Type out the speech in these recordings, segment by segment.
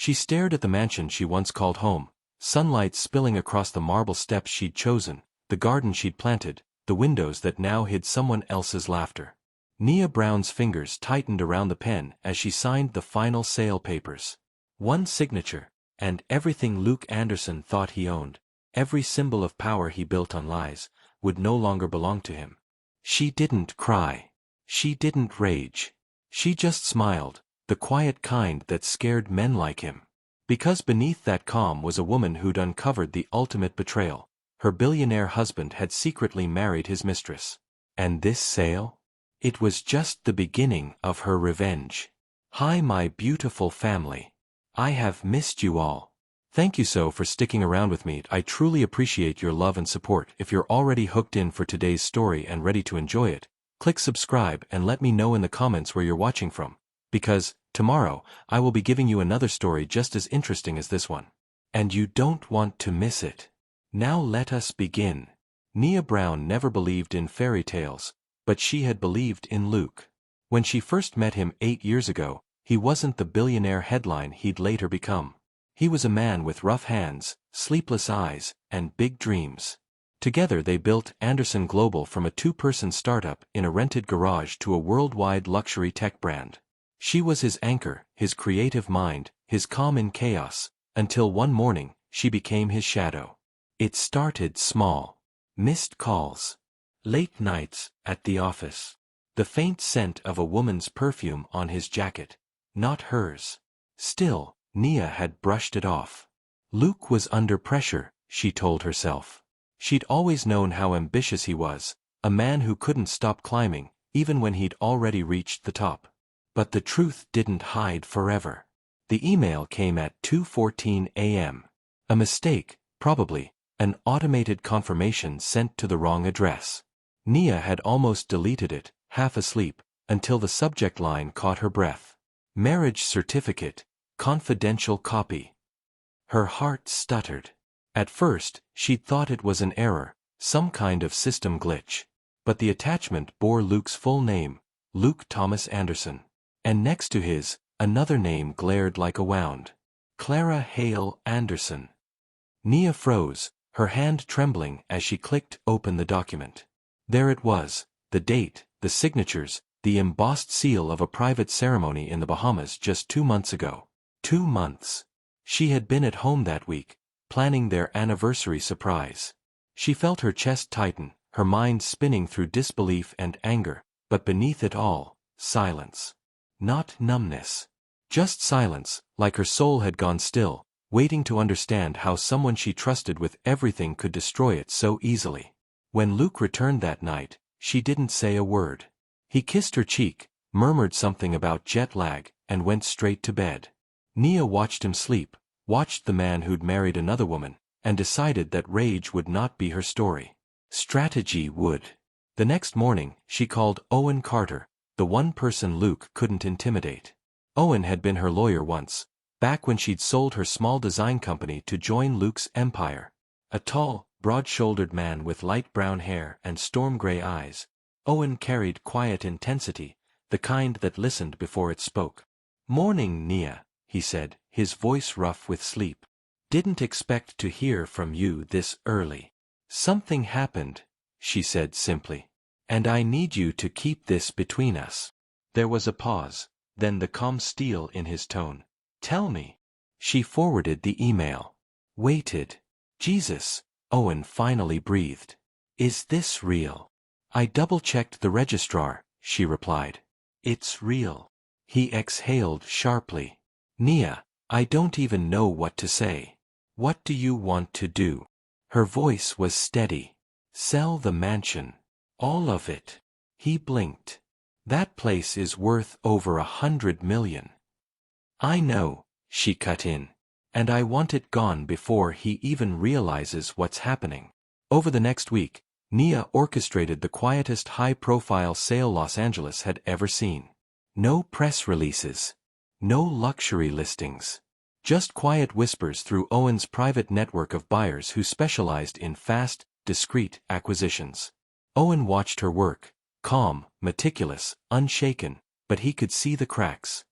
She stared at the mansion she once called home, sunlight spilling across the marble steps she'd chosen, the garden she'd planted, the windows that now hid someone else's laughter. Nia Brown's fingers tightened around the pen as she signed the final sale papers. One signature, and everything Luke Anderson thought he owned, every symbol of power he built on lies, would no longer belong to him. She didn't cry. She didn't rage. She just smiled, the quiet kind that scared men like him. Because beneath that calm was a woman who'd uncovered the ultimate betrayal. Her billionaire husband had secretly married his mistress. And this sale? It was just the beginning of her revenge. Hi, my beautiful family. I have missed you all. Thank you so for sticking around with me. I truly appreciate your love and support. If you're already hooked in for today's story and ready to enjoy it, click subscribe and let me know in the comments where you're watching from. Because, tomorrow, I will be giving you another story just as interesting as this one. And you don't want to miss it. Now let us begin. Nia Brown never believed in fairy tales, but she had believed in Luke. When she first met him 8 years ago, he wasn't the billionaire headline he'd later become. He was a man with rough hands, sleepless eyes, and big dreams. Together they built Anderson Global from a 2-person startup in a rented garage to a worldwide luxury tech brand. She was his anchor, his creative mind, his calm in chaos, until one morning, she became his shadow. It started small. Missed calls. Late nights, at the office. The faint scent of a woman's perfume on his jacket. Not hers. Still, Nia had brushed it off. Luke was under pressure, she told herself. She'd always known how ambitious he was, a man who couldn't stop climbing, even when he'd already reached the top. But the truth didn't hide forever. The email came at 2:14 a.m. A mistake, probably, an automated confirmation sent to the wrong address. Nia had almost deleted it, half asleep, until the subject line caught her breath. Marriage certificate, confidential copy. Her heart stuttered. At first, she'd thought it was an error, some kind of system glitch. But the attachment bore Luke's full name, Luke Thomas Anderson. And next to his, another name glared like a wound. Clara Hale Anderson. Nia froze, her hand trembling as she clicked open the document. There it was, the date, the signatures, the embossed seal of a private ceremony in the Bahamas just 2 months ago. 2 months. She had been at home that week, planning their anniversary surprise. She felt her chest tighten, her mind spinning through disbelief and anger, but beneath it all, silence. Not numbness. Just silence, like her soul had gone still, waiting to understand how someone she trusted with everything could destroy it so easily. When Luke returned that night, she didn't say a word. He kissed her cheek, murmured something about jet lag, and went straight to bed. Nia watched him sleep, watched the man who'd married another woman, and decided that rage would not be her story. Strategy would. The next morning, she called Owen Carter, the one person Luke couldn't intimidate. Owen had been her lawyer once, back when she'd sold her small design company to join Luke's empire. A tall, broad-shouldered man with light brown hair and storm-gray eyes, Owen carried quiet intensity, the kind that listened before it spoke. "Morning, Nia," he said, his voice rough with sleep. "Didn't expect to hear from you this early." "Something happened," she said simply. "And I need you to keep this between us." There was a pause, then the calm steel in his tone. "Tell me." She forwarded the email. Waited. "Jesus," Owen finally breathed. "Is this real?" "I double-checked the registrar," she replied. "It's real." He exhaled sharply. "Nia, I don't even know what to say. What do you want to do?" Her voice was steady. "Sell the mansion. All of it." He blinked. "That place is worth over $100 million. "I know," she cut in. "And I want it gone before he even realizes what's happening." Over the next week, Nia orchestrated the quietest high-profile sale Los Angeles had ever seen. No press releases. No luxury listings. Just quiet whispers through Owen's private network of buyers who specialized in fast, discreet acquisitions. Owen watched her work, calm, meticulous, unshaken, but he could see the cracks.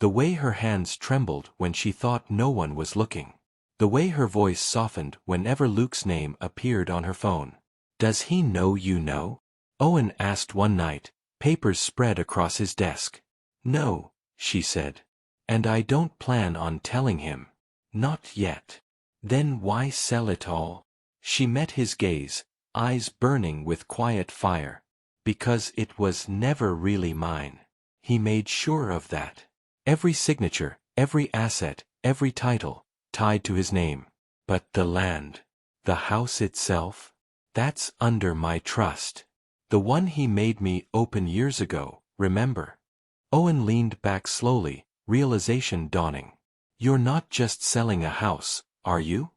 The way her hands trembled when she thought no one was looking. The way her voice softened whenever Luke's name appeared on her phone. "Does he know you know?" Owen asked one night, papers spread across his desk. "No," she said. "And I don't plan on telling him. Not yet." "Then why sell it all?" She met his gaze, eyes burning with quiet fire. "Because it was never really mine. He made sure of that. Every signature, every asset, every title, tied to his name. But the land, the house itself, that's under my trust. The one he made me open years ago, remember?" Owen leaned back slowly, realization dawning. "You're not just selling a house, are you?"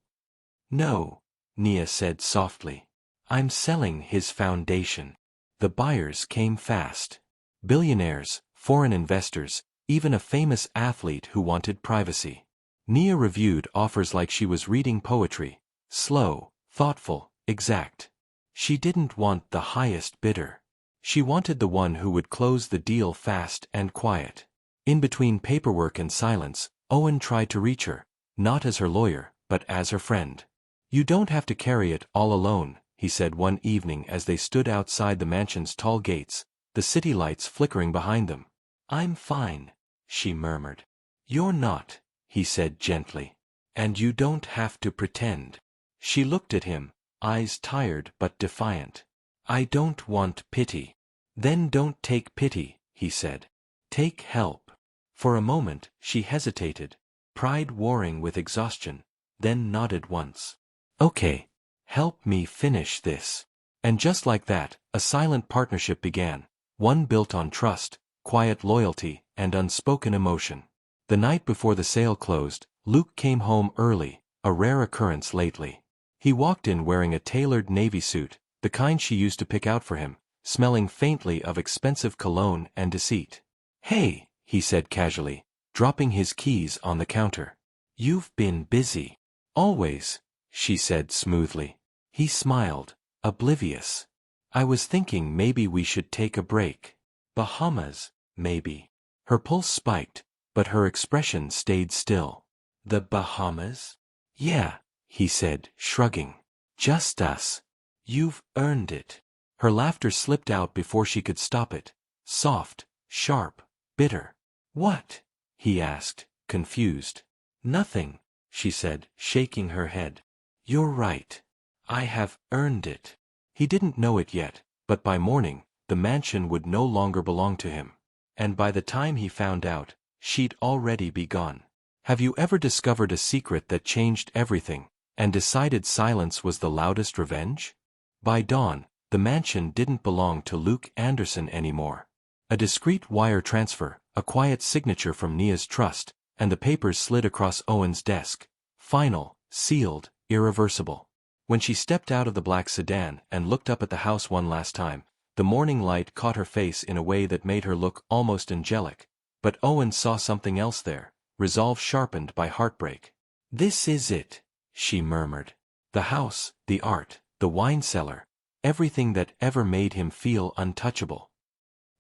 "No," Nia said softly. "I'm selling his foundation." The buyers came fast. Billionaires, foreign investors, even a famous athlete who wanted privacy. Nia reviewed offers like she was reading poetry, slow, thoughtful, exact. She didn't want the highest bidder. She wanted the one who would close the deal fast and quiet. In between paperwork and silence, Owen tried to reach her, not as her lawyer, but as her friend. "You don't have to carry it all alone," he said one evening as they stood outside the mansion's tall gates, the city lights flickering behind them. "I'm fine," she murmured. "You're not," he said gently. "And you don't have to pretend." She looked at him, eyes tired but defiant. "I don't want pity." "Then don't take pity," he said. "Take help." For a moment, she hesitated, pride warring with exhaustion, then nodded once. "Okay. Help me finish this." And just like that, a silent partnership began, one built on trust, quiet loyalty, and unspoken emotion. The night before the sale closed, Luke came home early, a rare occurrence lately. He walked in wearing a tailored navy suit, the kind she used to pick out for him, smelling faintly of expensive cologne and deceit. "Hey," he said casually, dropping his keys on the counter. "You've been busy." "Always," she said smoothly. He smiled, oblivious. "I was thinking maybe we should take a break. Bahamas, maybe." Her pulse spiked, but her expression stayed still. "The Bahamas?" "Yeah," he said, shrugging. "Just us. You've earned it." Her laughter slipped out before she could stop it, soft, sharp, bitter. "What?" he asked, confused. "Nothing," she said, shaking her head. "You're right. I have earned it." He didn't know it yet, but by morning, the mansion would no longer belong to him. And by the time he found out, she'd already be gone. Have you ever discovered a secret that changed everything, and decided silence was the loudest revenge? By dawn, the mansion didn't belong to Luke Anderson anymore. A discreet wire transfer, a quiet signature from Nia's trust, and the papers slid across Owen's desk. Final, sealed, irreversible. When she stepped out of the black sedan and looked up at the house one last time, the morning light caught her face in a way that made her look almost angelic. But Owen saw something else there, resolve sharpened by heartbreak. "This is it," she murmured. The house, the art, the wine cellar, everything that ever made him feel untouchable.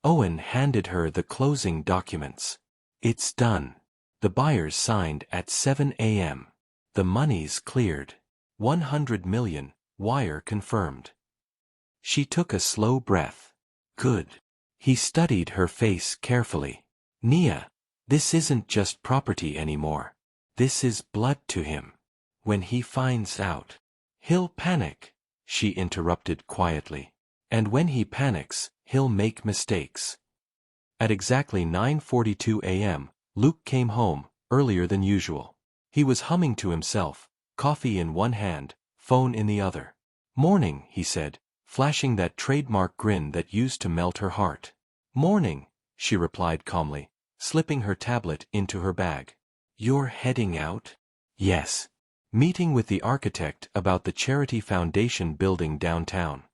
Owen handed her the closing documents. "It's done." The buyers signed at 7 a.m. "The money's cleared. 100 million, wire confirmed." She took a slow breath. "Good." He studied her face carefully. "Nia, this isn't just property anymore. This is blood to him. When he finds out, he'll panic," she interrupted quietly. "And when he panics, he'll make mistakes." At exactly 9:42 a.m., Luke came home, earlier than usual. He was humming to himself, coffee in one hand, phone in the other. "Morning," he said, flashing that trademark grin that used to melt her heart. "Morning," she replied calmly, slipping her tablet into her bag. "You're heading out?" "Yes. Meeting with the architect about the charity foundation building downtown."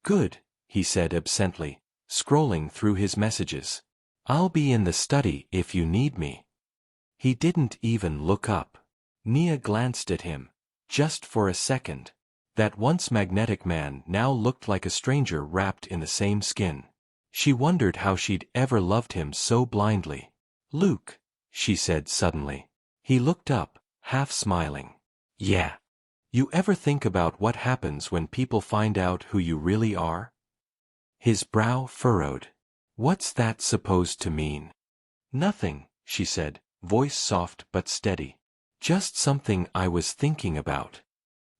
"Good," he said absently, scrolling through his messages. "I'll be in the study if you need me." He didn't even look up. Nia glanced at him, just for a second. That once magnetic man now looked like a stranger wrapped in the same skin. She wondered how she'd ever loved him so blindly. "Luke," she said suddenly. He looked up, half smiling. Yeah. You ever think about what happens when people find out who you really are? His brow furrowed. What's that supposed to mean? Nothing, she said, voice soft but steady. Just something I was thinking about.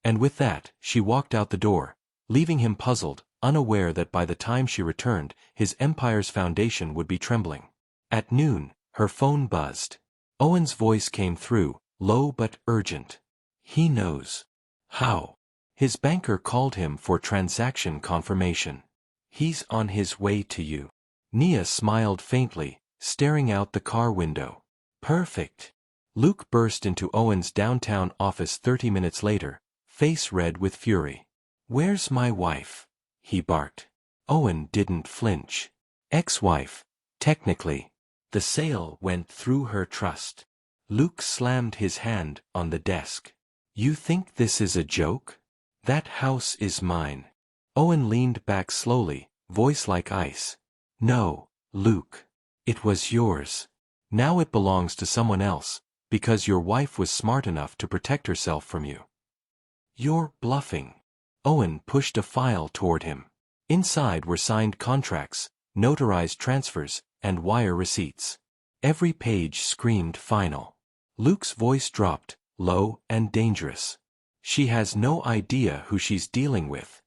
And with that, she walked out the door, leaving him puzzled, unaware that by the time she returned, his empire's foundation would be trembling. At noon, her phone buzzed. Owen's voice came through, low but urgent. He knows. How? His banker called him for transaction confirmation. He's on his way to you. Nia smiled faintly, staring out the car window. Perfect. Luke burst into Owen's downtown office 30 minutes later, face red with fury. Where's my wife? He barked. Owen didn't flinch. Ex-wife. Technically. The sale went through her trust. Luke slammed his hand on the desk. You think this is a joke? That house is mine. Owen leaned back slowly, voice like ice. No, Luke. It was yours. Now it belongs to someone else, because your wife was smart enough to protect herself from you. You're bluffing. Owen pushed a file toward him. Inside were signed contracts, notarized transfers, and wire receipts. Every page screamed final. Luke's voice dropped, low and dangerous. She has no idea who she's dealing with.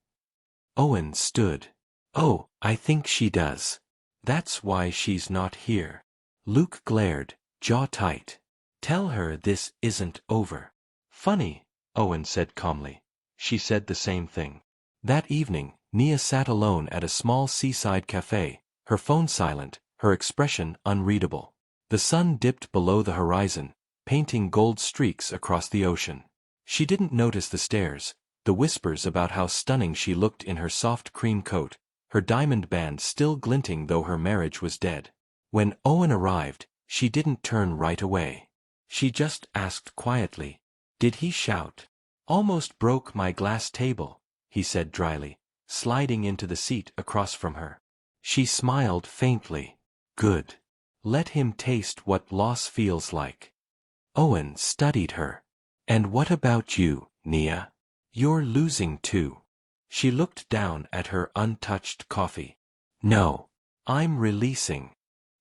Owen stood. Oh, I think she does. That's why she's not here. Luke glared, jaw tight. Tell her this isn't over. Funny, Owen said calmly. She said the same thing. That evening, Nia sat alone at a small seaside cafe, her phone silent, her expression unreadable. The sun dipped below the horizon, painting gold streaks across the ocean. She didn't notice the stares, the whispers about how stunning she looked in her soft cream coat, her diamond band still glinting though her marriage was dead. When Owen arrived, she didn't turn right away. She just asked quietly, "Did he shout?" "Almost broke my glass table," he said dryly, sliding into the seat across from her. She smiled faintly. Good. Let him taste what loss feels like. Owen studied her. And what about you, Nia? You're losing too. She looked down at her untouched coffee. No. I'm releasing.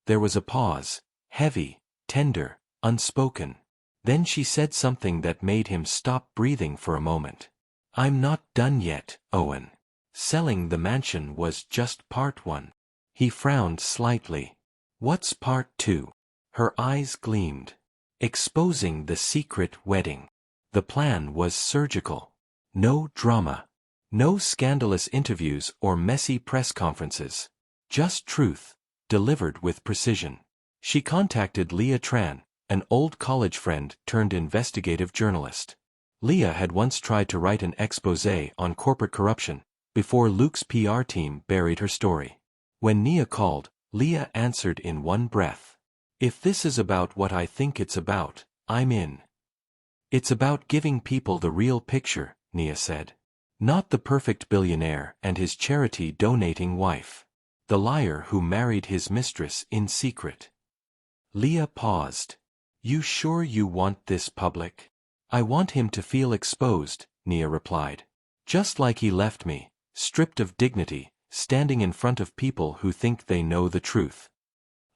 There was a pause, heavy, tender, unspoken. Then she said something that made him stop breathing for a moment. I'm not done yet, Owen. Selling the mansion was just part one. He frowned slightly. What's part two? Her eyes gleamed. Exposing the secret wedding. The plan was surgical. No drama. No scandalous interviews or messy press conferences. Just truth, delivered with precision. She contacted Leah Tran, an old college friend turned investigative journalist. Leah had once tried to write an exposé on corporate corruption, before Luke's PR team buried her story. When Nia called, Leah answered in one breath. If this is about what I think it's about, I'm in. It's about giving people the real picture, Nia said. Not the perfect billionaire and his charity-donating wife. The liar who married his mistress in secret. Leah paused. You sure you want this public? I want him to feel exposed, Nia replied. Just like he left me, stripped of dignity, standing in front of people who think they know the truth.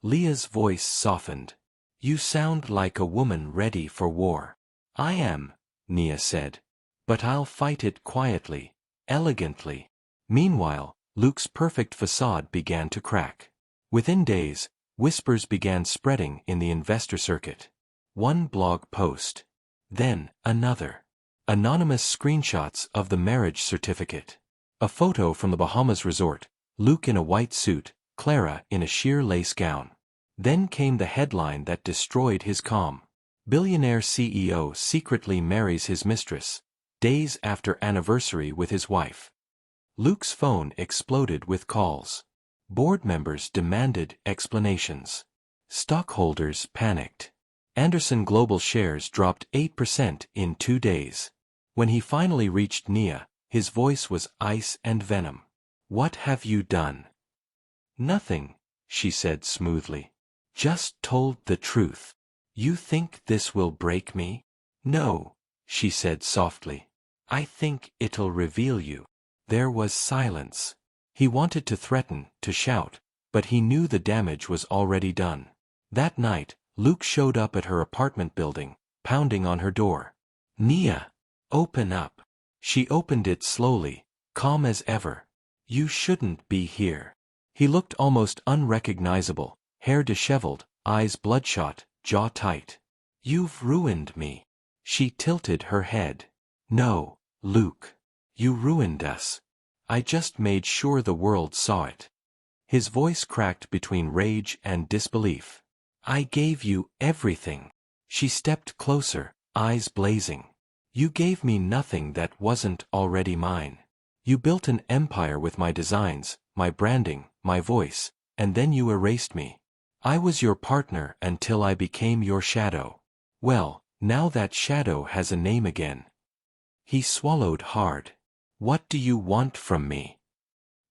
Leah's voice softened. You sound like a woman ready for war. I am, Nia said. But I'll fight it quietly, elegantly. Meanwhile, Luke's perfect facade began to crack. Within days, whispers began spreading in the investor circuit. One blog post. Then, another. Anonymous screenshots of the marriage certificate. A photo from the Bahamas resort, Luke in a white suit, Clara in a sheer lace gown. Then came the headline that destroyed his calm. Billionaire CEO secretly marries his mistress, days after anniversary with his wife. Luke's phone exploded with calls. Board members demanded explanations. Stockholders panicked. Anderson Global shares dropped 8% in 2 days. When he finally reached Nia, his voice was ice and venom. What have you done? Nothing, she said smoothly. Just told the truth. You think this will break me? No, she said softly. I think it'll reveal you. There was silence. He wanted to threaten, to shout, but he knew the damage was already done. That night, Luke showed up at her apartment building, pounding on her door. Nia, open up. She opened it slowly, calm as ever. You shouldn't be here. He looked almost unrecognizable, hair disheveled, eyes bloodshot, jaw tight. You've ruined me. She tilted her head. No, Luke. You ruined us. I just made sure the world saw it. His voice cracked between rage and disbelief. I gave you everything. She stepped closer, eyes blazing. You gave me nothing that wasn't already mine. You built an empire with my designs, my branding, my voice, and then you erased me. I was your partner until I became your shadow. Well, now that shadow has a name again. He swallowed hard. What do you want from me?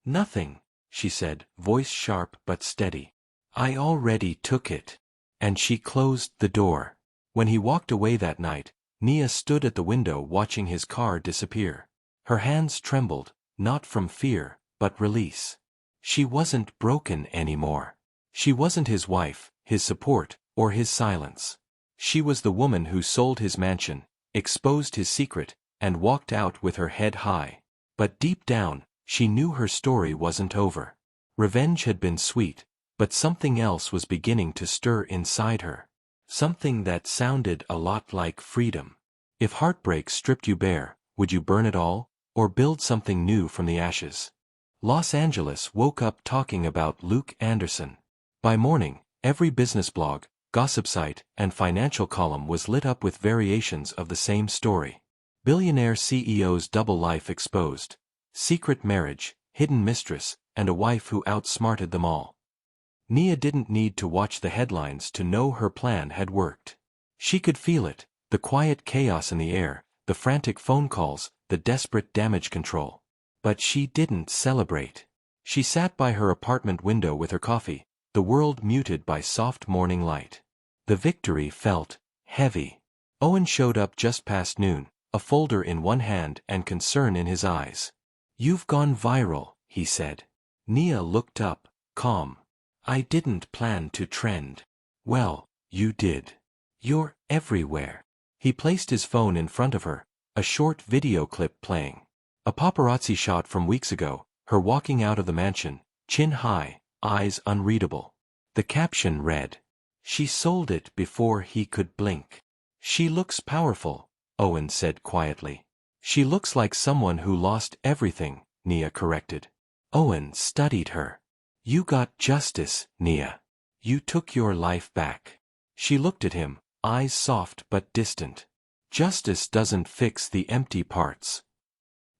Nothing, she said, voice sharp but steady. I already took it. And she closed the door. When he walked away that night, Nia stood at the window watching his car disappear. Her hands trembled, not from fear, but release. She wasn't broken anymore. She wasn't his wife, his support, or his silence. She was the woman who sold his mansion, exposed his secret, and walked out with her head high. But deep down, she knew her story wasn't over. Revenge had been sweet, but something else was beginning to stir inside her. Something that sounded a lot like freedom. If heartbreak stripped you bare, would you burn it all, or build something new from the ashes? Los Angeles woke up talking about Luke Anderson. By morning, every business blog, gossip site, and financial column was lit up with variations of the same story. Billionaire CEO's double life exposed. Secret marriage, hidden mistress, and a wife who outsmarted them all. Nia didn't need to watch the headlines to know her plan had worked. She could feel it, the quiet chaos in the air, the frantic phone calls, the desperate damage control. But she didn't celebrate. She sat by her apartment window with her coffee, the world muted by soft morning light. The victory felt heavy. Owen showed up just past noon, a folder in one hand and concern in his eyes. You've gone viral, he said. Nia looked up, calm. I didn't plan to trend. Well, you did. You're everywhere. He placed his phone in front of her, a short video clip playing. A paparazzi shot from weeks ago, her walking out of the mansion, chin high, eyes unreadable. The caption read, "She sold it before he could blink." She looks powerful, Owen said quietly. She looks like someone who lost everything, Nia corrected. Owen studied her. You got justice, Nia. You took your life back. She looked at him, eyes soft but distant. Justice doesn't fix the empty parts.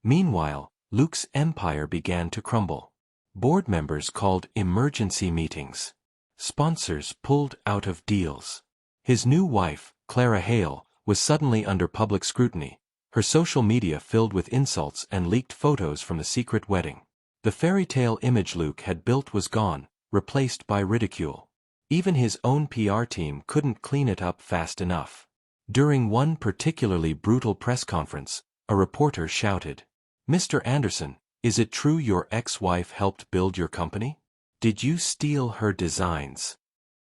Meanwhile, Luke's empire began to crumble. Board members called emergency meetings. Sponsors pulled out of deals. His new wife, Clara Hale, was suddenly under public scrutiny, her social media filled with insults and leaked photos from the secret wedding. The fairy tale image Luke had built was gone, replaced by ridicule. Even his own PR team couldn't clean it up fast enough. During one particularly brutal press conference, a reporter shouted, "Mr. Anderson, is it true your ex-wife helped build your company? Did you steal her designs?"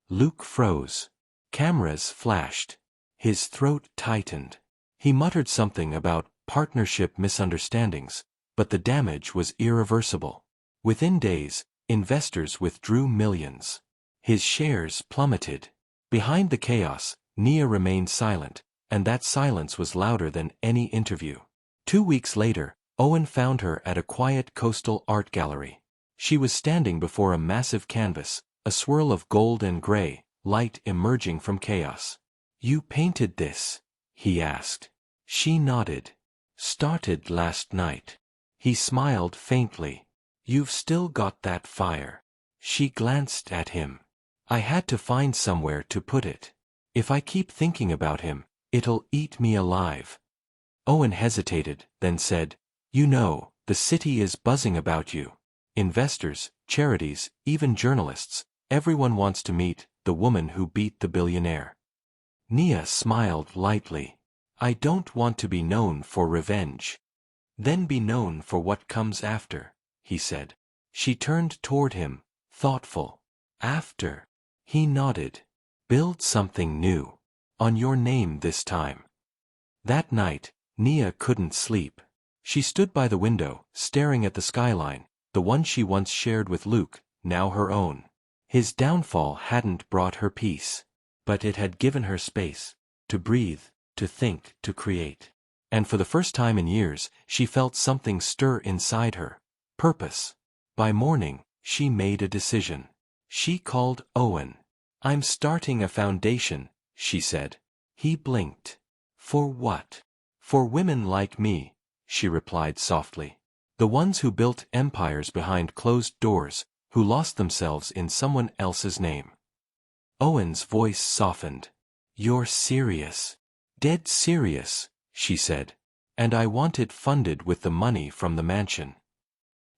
Luke froze. Cameras flashed. His throat tightened. He muttered something about partnership misunderstandings, but the damage was irreversible. Within days, investors withdrew millions. His shares plummeted. Behind the chaos, Nia remained silent, and that silence was louder than any interview. 2 weeks later, Owen found her at a quiet coastal art gallery. She was standing before a massive canvas, a swirl of gold and gray, light emerging from chaos. "You painted this?" he asked. She nodded. "Started last night." He smiled faintly. "You've still got that fire." She glanced at him. "I had to find somewhere to put it. If I keep thinking about him, it'll eat me alive." Owen hesitated, then said, "You know, the city is buzzing about you. Investors, charities, even journalists, everyone wants to meet the woman who beat the billionaire." Nia smiled lightly. I don't want to be known for revenge. Then be known for what comes after, he said. She turned toward him, thoughtful. After. He nodded. Build something new. On your name this time. That night, Nia couldn't sleep. She stood by the window, staring at the skyline, the one she once shared with Luke, now her own. His downfall hadn't brought her peace. But it had given her space. To breathe, to think, to create. And for the first time in years, she felt something stir inside her. Purpose. By morning, she made a decision. She called Owen. I'm starting a foundation, she said. He blinked. For what? For women like me, she replied softly. The ones who built empires behind closed doors, who lost themselves in someone else's name. Owen's voice softened. You're serious. Dead serious, she said. And I want it funded with the money from the mansion.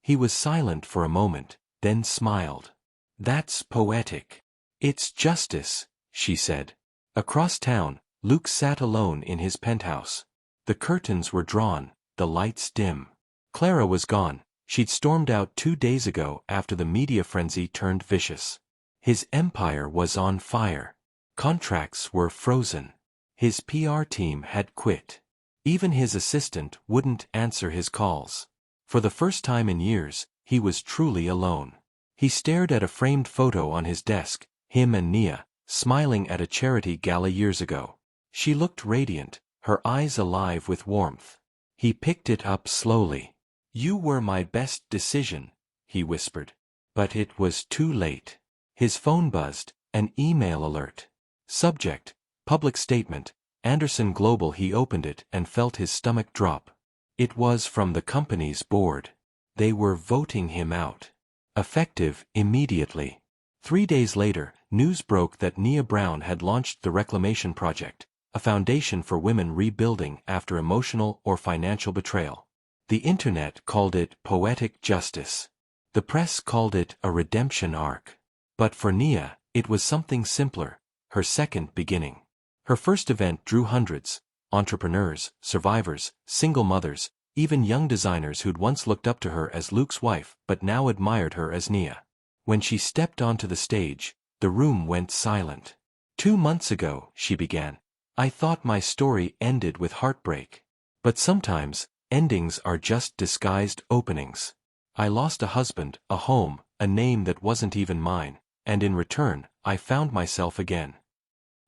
He was silent for a moment, then smiled. That's poetic. It's justice, she said. Across town, Luke sat alone in his penthouse. The curtains were drawn, the lights dim. Clara was gone. She'd stormed out 2 days ago after the media frenzy turned vicious. His empire was on fire. Contracts were frozen. His PR team had quit. Even his assistant wouldn't answer his calls. For the first time in years, he was truly alone. He stared at a framed photo on his desk, him and Nia, smiling at a charity gala years ago. She looked radiant, her eyes alive with warmth. He picked it up slowly. You were my best decision, he whispered. But it was too late. His phone buzzed, an email alert. Subject, public statement, Anderson Global. He opened it and felt his stomach drop. It was from the company's board. They were voting him out. Effective immediately. 3 days later, news broke that Nia Brown had launched the Reclamation Project, a foundation for women rebuilding after emotional or financial betrayal. The internet called it poetic justice. The press called it a redemption arc. But for Nia, it was something simpler, her second beginning. Her first event drew hundreds, entrepreneurs, survivors, single mothers, even young designers who'd once looked up to her as Luke's wife but now admired her as Nia. When she stepped onto the stage, the room went silent. 2 months ago, she began, I thought my story ended with heartbreak. But sometimes, endings are just disguised openings. I lost a husband, a home, a name that wasn't even mine, and in return, I found myself again.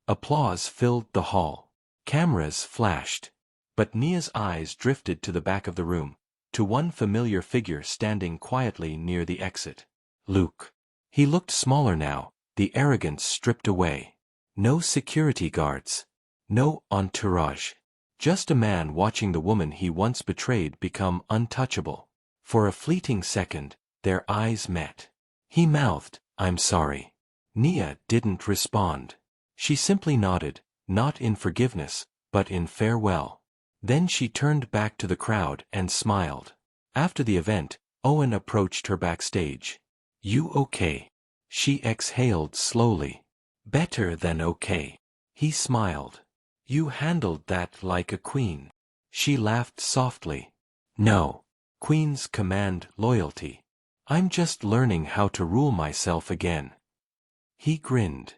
Applause filled the hall. Cameras flashed. But Nia's eyes drifted to the back of the room, to one familiar figure standing quietly near the exit. Luke. He looked smaller now, the arrogance stripped away. No security guards. No entourage. Just a man watching the woman he once betrayed become untouchable. For a fleeting second, their eyes met. He mouthed, I'm sorry. Nia didn't respond. She simply nodded, not in forgiveness, but in farewell. Then she turned back to the crowd and smiled. After the event, Owen approached her backstage. You okay? She exhaled slowly. Better than okay. He smiled. You handled that like a queen. She laughed softly. No. Queens command loyalty. I'm just learning how to rule myself again. He grinned.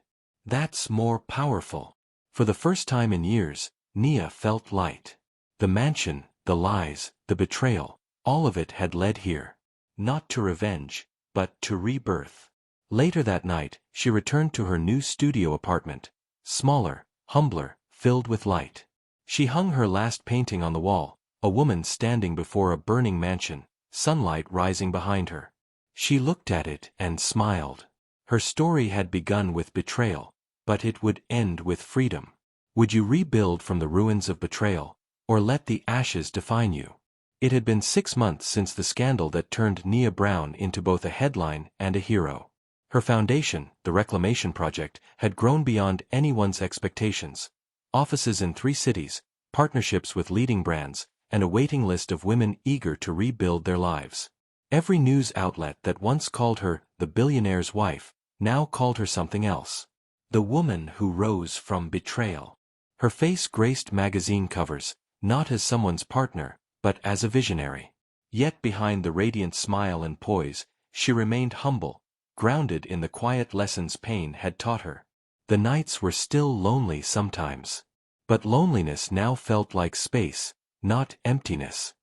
That's more powerful. For the first time in years, Nia felt light. The mansion, the lies, the betrayal, all of it had led here. Not to revenge, but to rebirth. Later that night, she returned to her new studio apartment. Smaller, humbler, filled with light. She hung her last painting on the wall, a woman standing before a burning mansion, sunlight rising behind her. She looked at it and smiled. Her story had begun with betrayal, but it would end with freedom. Would you rebuild from the ruins of betrayal, or let the ashes define you? It had been 6 months since the scandal that turned Nia Brown into both a headline and a hero. Her foundation, the Reclamation Project, had grown beyond anyone's expectations. Offices in 3 cities, partnerships with leading brands, and a waiting list of women eager to rebuild their lives. Every news outlet that once called her the billionaire's wife, now called her something else. The woman who rose from betrayal. Her face graced magazine covers, not as someone's partner, but as a visionary. Yet behind the radiant smile and poise, she remained humble, grounded in the quiet lessons pain had taught her. The nights were still lonely sometimes. But loneliness now felt like space, not emptiness.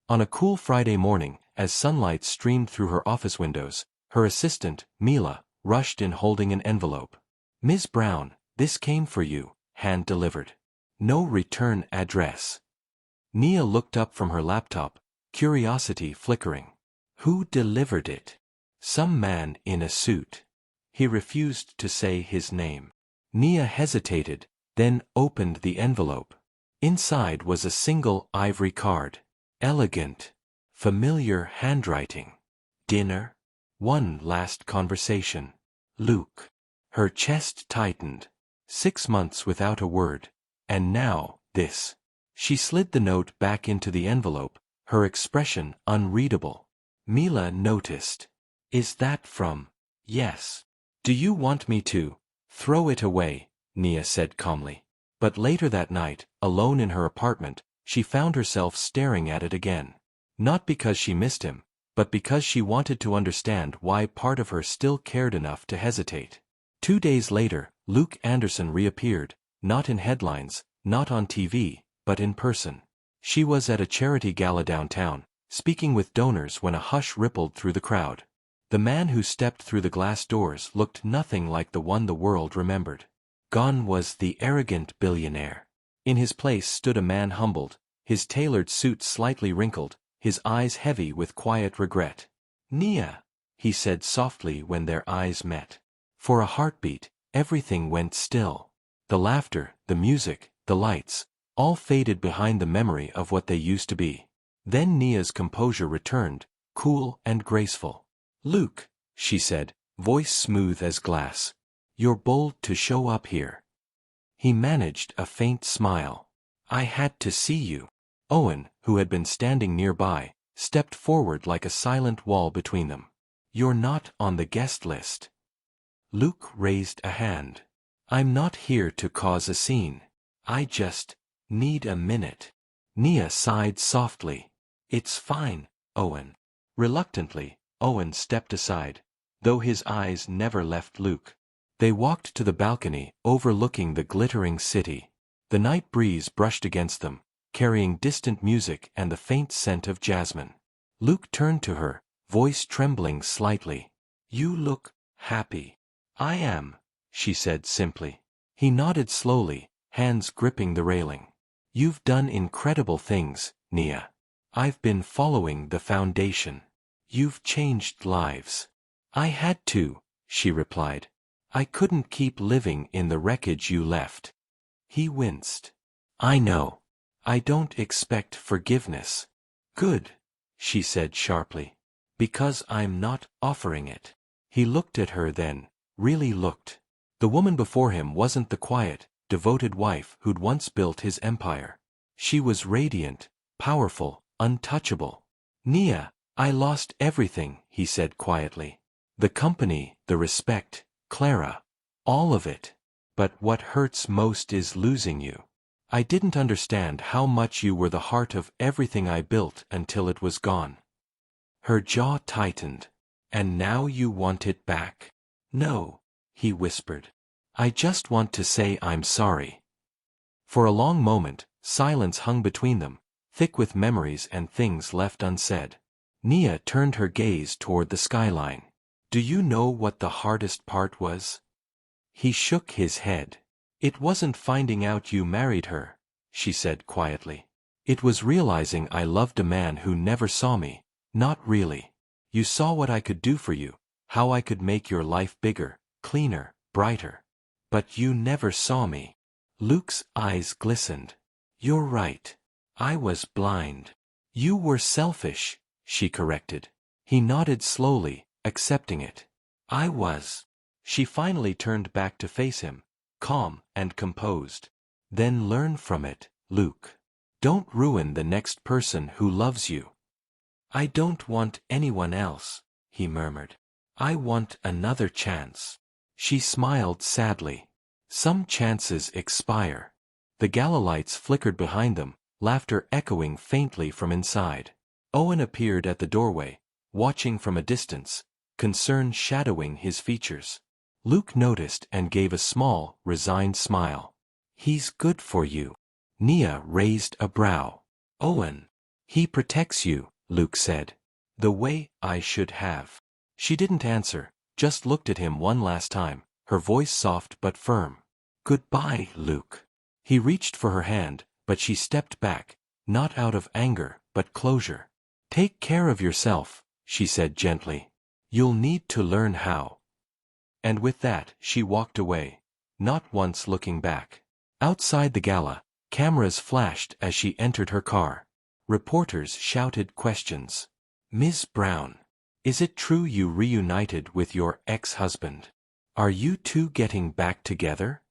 On a cool Friday morning, as sunlight streamed through her office windows, her assistant, Mila, rushed in holding an envelope. "Ms. Brown, this came for you," hand-delivered. "No return address." Nia looked up from her laptop, curiosity flickering. Who delivered it? Some man in a suit. He refused to say his name. Nia hesitated, then opened the envelope. Inside was a single ivory card. Elegant, familiar handwriting. Dinner? One last conversation. Luke. Her chest tightened. 6 months without a word. And now, this. She slid the note back into the envelope, her expression unreadable. Mila noticed. Is that from? Yes. Do you want me to? Throw it away, Nia said calmly. But later that night, alone in her apartment, she found herself staring at it again. Not because she missed him, but because she wanted to understand why part of her still cared enough to hesitate. 2 days later, Luke Anderson reappeared, not in headlines, not on TV, but in person. She was at a charity gala downtown, speaking with donors when a hush rippled through the crowd. The man who stepped through the glass doors looked nothing like the one the world remembered. Gone was the arrogant billionaire. In his place stood a man humbled, his tailored suit slightly wrinkled, his eyes heavy with quiet regret. "Nia," he said softly when their eyes met. For a heartbeat, everything went still. The laughter, the music, the lights, all faded behind the memory of what they used to be. Then Nia's composure returned, cool and graceful. "Luke," she said, voice smooth as glass. "You're bold to show up here." He managed a faint smile. "I had to see you." Owen, who had been standing nearby, stepped forward like a silent wall between them. "You're not on the guest list." Luke raised a hand. "I'm not here to cause a scene. I just need a minute." Nia sighed softly. "It's fine, Owen." Reluctantly, Owen stepped aside, though his eyes never left Luke. They walked to the balcony, overlooking the glittering city. The night breeze brushed against them, carrying distant music and the faint scent of jasmine. Luke turned to her, voice trembling slightly. "You look happy." "I am," she said simply. He nodded slowly, hands gripping the railing. "You've done incredible things, Nia. I've been following the foundation. You've changed lives." "I had to," she replied. "I couldn't keep living in the wreckage you left." He winced. "I know. I don't expect forgiveness." "Good," she said sharply. "Because I'm not offering it." He looked at her then, really looked. The woman before him wasn't the quiet, devoted wife who'd once built his empire. She was radiant, powerful, untouchable. "Nia, I lost everything," he said quietly. "The company, the respect, Clara. All of it. But what hurts most is losing you. I didn't understand how much you were the heart of everything I built until it was gone." Her jaw tightened. "And now you want it back?" "No," he whispered. "I just want to say I'm sorry." For a long moment, silence hung between them, thick with memories and things left unsaid. Nia turned her gaze toward the skyline. "Do you know what the hardest part was?" He shook his head. "It wasn't finding out you married her," she said quietly. "It was realizing I loved a man who never saw me, not really. You saw what I could do for you, how I could make your life bigger, cleaner, brighter. But you never saw me." Luke's eyes glistened. "You're right. I was blind." "You were selfish," she corrected. He nodded slowly, accepting it. "I was." She finally turned back to face him, calm and composed. "Then learn from it, Luke. Don't ruin the next person who loves you." "I don't want anyone else," he murmured. "I want another chance." She smiled sadly. Some chances expire. The gala lights flickered behind them, laughter echoing faintly from inside. Owen appeared at the doorway, watching from a distance, concern shadowing his features. Luke noticed and gave a small, resigned smile. He's good for you. Nia raised a brow. Owen. He protects you, Luke said. The way I should have. She didn't answer, just looked at him one last time, her voice soft but firm. Goodbye, Luke. He reached for her hand, but she stepped back, not out of anger, but closure. Take care of yourself, she said gently. You'll need to learn how. And with that, she walked away, not once looking back. Outside the gala, cameras flashed as she entered her car. Reporters shouted questions. Ms. Brown, is it true you reunited with your ex-husband? Are you two getting back together?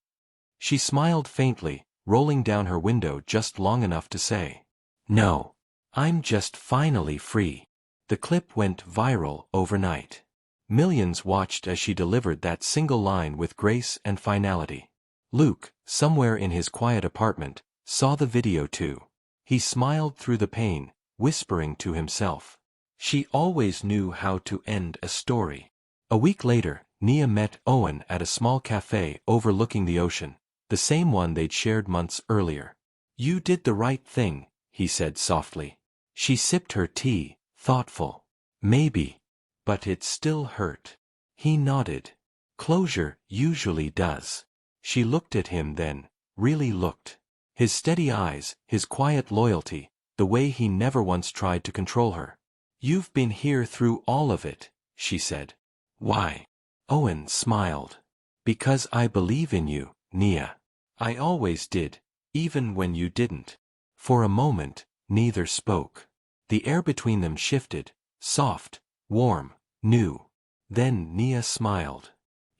She smiled faintly, rolling down her window just long enough to say, No, I'm just finally free. The clip went viral overnight. Millions watched as she delivered that single line with grace and finality. Luke, somewhere in his quiet apartment, saw the video too. He smiled through the pain, whispering to himself. She always knew how to end a story. A week later, Nia met Owen at a small cafe overlooking the ocean, the same one they'd shared months earlier. You did the right thing, he said softly. She sipped her tea, thoughtful. Maybe. But it still hurt. He nodded. Closure usually does. She looked at him then, really looked. His steady eyes, his quiet loyalty, the way he never once tried to control her. You've been here through all of it, she said. Why? Owen smiled. Because I believe in you, Nia. I always did, even when you didn't. For a moment, neither spoke. The air between them shifted, soft, warm, new. Then Nia smiled.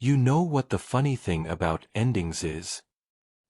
You know what the funny thing about endings is?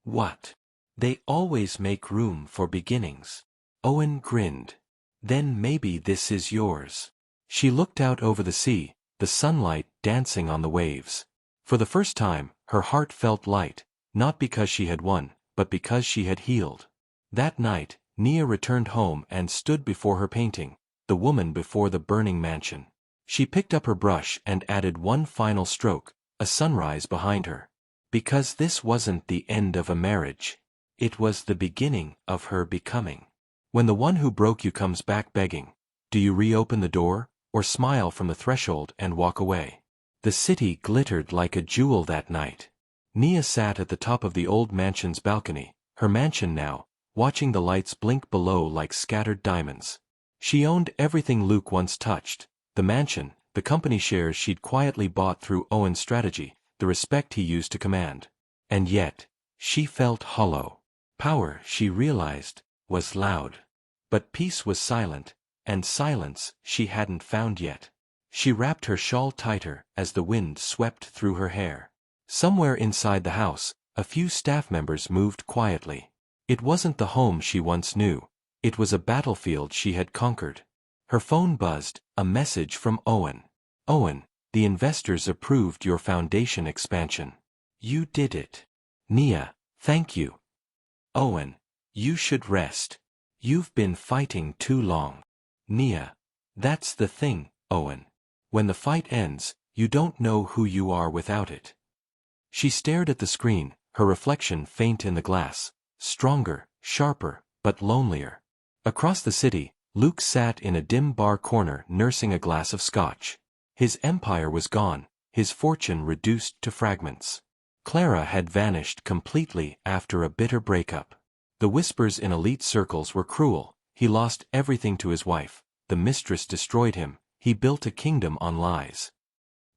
What? They always make room for beginnings. Owen grinned. Then maybe this is yours. She looked out over the sea, the sunlight dancing on the waves. For the first time, her heart felt light, not because she had won, but because she had healed. That night, Nia returned home and stood before her painting, the woman before the burning mansion. She picked up her brush and added one final stroke, a sunrise behind her. Because this wasn't the end of a marriage. It was the beginning of her becoming. When the one who broke you comes back begging, do you reopen the door, or smile from the threshold and walk away? The city glittered like a jewel that night. Nia sat at the top of the old mansion's balcony, her mansion now, watching the lights blink below like scattered diamonds. She owned everything Luke once touched, the mansion, the company shares she'd quietly bought through Owen's strategy, the respect he used to command. And yet, she felt hollow. Power, she realized, was loud. But peace was silent, and silence she hadn't found yet. She wrapped her shawl tighter as the wind swept through her hair. Somewhere inside the house, a few staff members moved quietly. It wasn't the home she once knew, it was a battlefield she had conquered. Her phone buzzed, a message from Owen. Owen, the investors approved your foundation expansion. You did it. Nia, thank you. Owen, you should rest. You've been fighting too long. Nia, that's the thing, Owen. When the fight ends, you don't know who you are without it. She stared at the screen, her reflection faint in the glass, stronger, sharper, but lonelier. Across the city, Luke sat in a dim bar corner nursing a glass of scotch. His empire was gone, his fortune reduced to fragments. Clara had vanished completely after a bitter breakup. The whispers in elite circles were cruel. He lost everything to his wife, the mistress destroyed him, he built a kingdom on lies.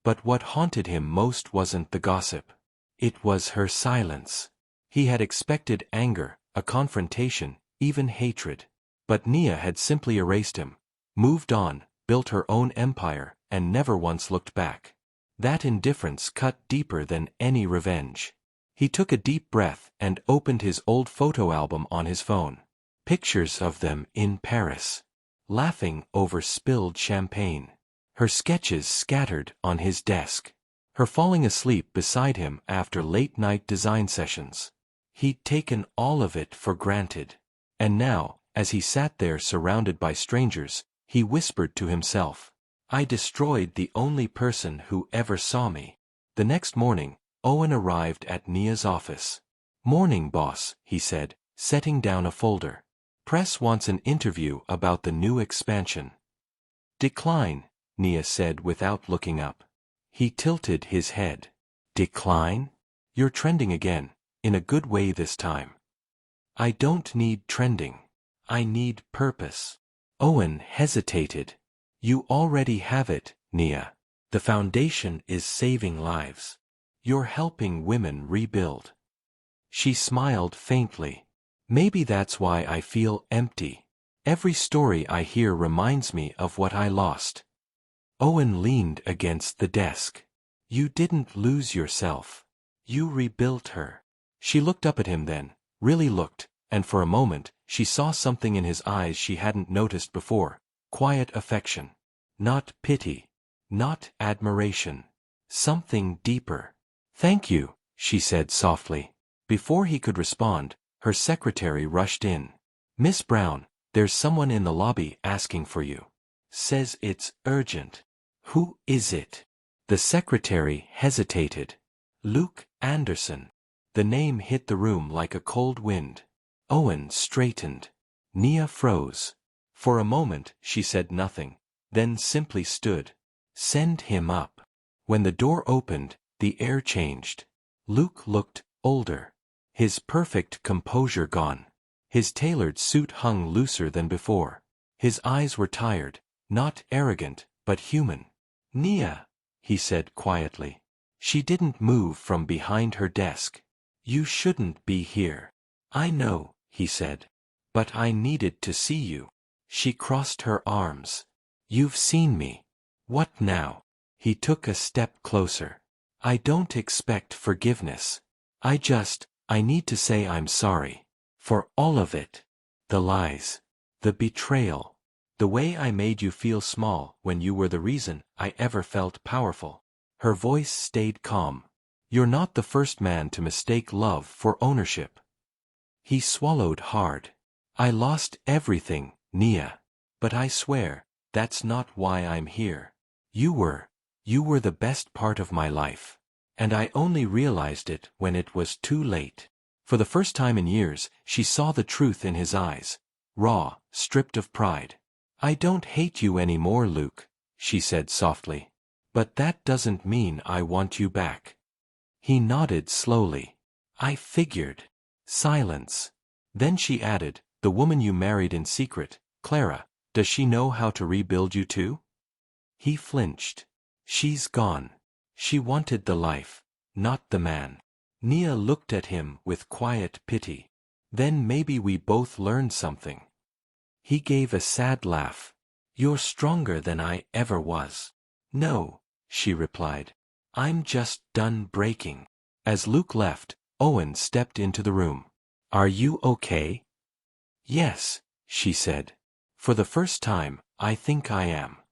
But what haunted him most wasn't the gossip. It was her silence. He had expected anger, a confrontation, even hatred. But Nia had simply erased him, moved on, built her own empire, and never once looked back. That indifference cut deeper than any revenge. He took a deep breath and opened his old photo album on his phone. Pictures of them in Paris, laughing over spilled champagne. Her sketches scattered on his desk. Her falling asleep beside him after late-night design sessions. He'd taken all of it for granted. And now, as he sat there surrounded by strangers, he whispered to himself, "I destroyed the only person who ever saw me." The next morning, Owen arrived at Nia's office. "Morning, boss," he said, setting down a folder. "Press wants an interview about the new expansion." "Decline," Nia said without looking up. He tilted his head. "Decline? You're trending again, in a good way this time." "I don't need trending. I need purpose." Owen hesitated. "You already have it, Nia. The foundation is saving lives. You're helping women rebuild." She smiled faintly. "Maybe that's why I feel empty. Every story I hear reminds me of what I lost." Owen leaned against the desk. "You didn't lose yourself. You rebuilt her." She looked up at him then, really looked, and for a moment, she saw something in his eyes she hadn't noticed before. Quiet affection. Not pity. Not admiration. Something deeper. "Thank you," she said softly. Before he could respond, her secretary rushed in. "Miss Brown, there's someone in the lobby asking for you. Says it's urgent." "Who is it?" The secretary hesitated. "Luke Anderson." The name hit the room like a cold wind. Owen straightened. Nia froze. For a moment, she said nothing, then simply stood. "Send him up." When the door opened, the air changed. Luke looked older. His perfect composure gone. His tailored suit hung looser than before. His eyes were tired, not arrogant, but human. "Nia," he said quietly. She didn't move from behind her desk. "You shouldn't be here." "I know," he said. "But I needed to see you." She crossed her arms. "You've seen me. What now?" He took a step closer. "I don't expect forgiveness. I need to say I'm sorry. For all of it. The lies. The betrayal. The way I made you feel small when you were the reason I ever felt powerful." Her voice stayed calm. "You're not the first man to mistake love for ownership." He swallowed hard. "I lost everything, Nia. But I swear, that's not why I'm here. You were the best part of my life. And I only realized it when it was too late." For the first time in years, she saw the truth in his eyes. Raw, stripped of pride. "I don't hate you anymore, Luke," she said softly. "But that doesn't mean I want you back." He nodded slowly. "I figured." Silence. Then she added, "The woman you married in secret, Clara, does she know how to rebuild you too?" He flinched. "She's gone. She wanted the life, not the man." Nia looked at him with quiet pity. "Then maybe we both learned something." He gave a sad laugh. "You're stronger than I ever was." "No," she replied. "I'm just done breaking." As Luke left, Owen stepped into the room. "Are you okay?" "Yes," she said. "For the first time, I think I am."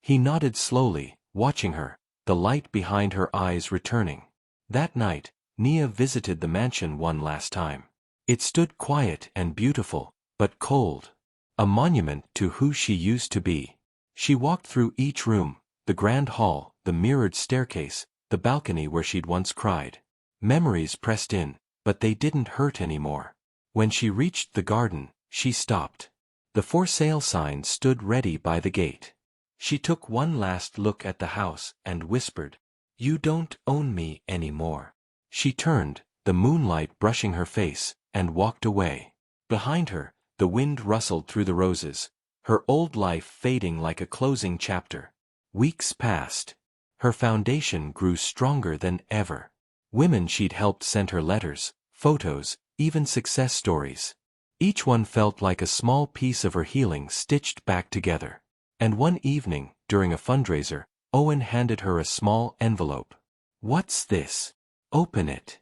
He nodded slowly, watching her, the light behind her eyes returning. That night, Nia visited the mansion one last time. It stood quiet and beautiful, but cold. A monument to who she used to be. She walked through each room, the grand hall, the mirrored staircase, the balcony where she'd once cried. Memories pressed in, but they didn't hurt anymore. When she reached the garden, she stopped. The for sale sign stood ready by the gate. She took one last look at the house and whispered, "You don't own me anymore." She turned, the moonlight brushing her face, and walked away. Behind her, the wind rustled through the roses, her old life fading like a closing chapter. Weeks passed. Her foundation grew stronger than ever. Women she'd helped sent her letters, photos, even success stories. Each one felt like a small piece of her healing stitched back together. And one evening, during a fundraiser, Owen handed her a small envelope. "What's this?" "Open it."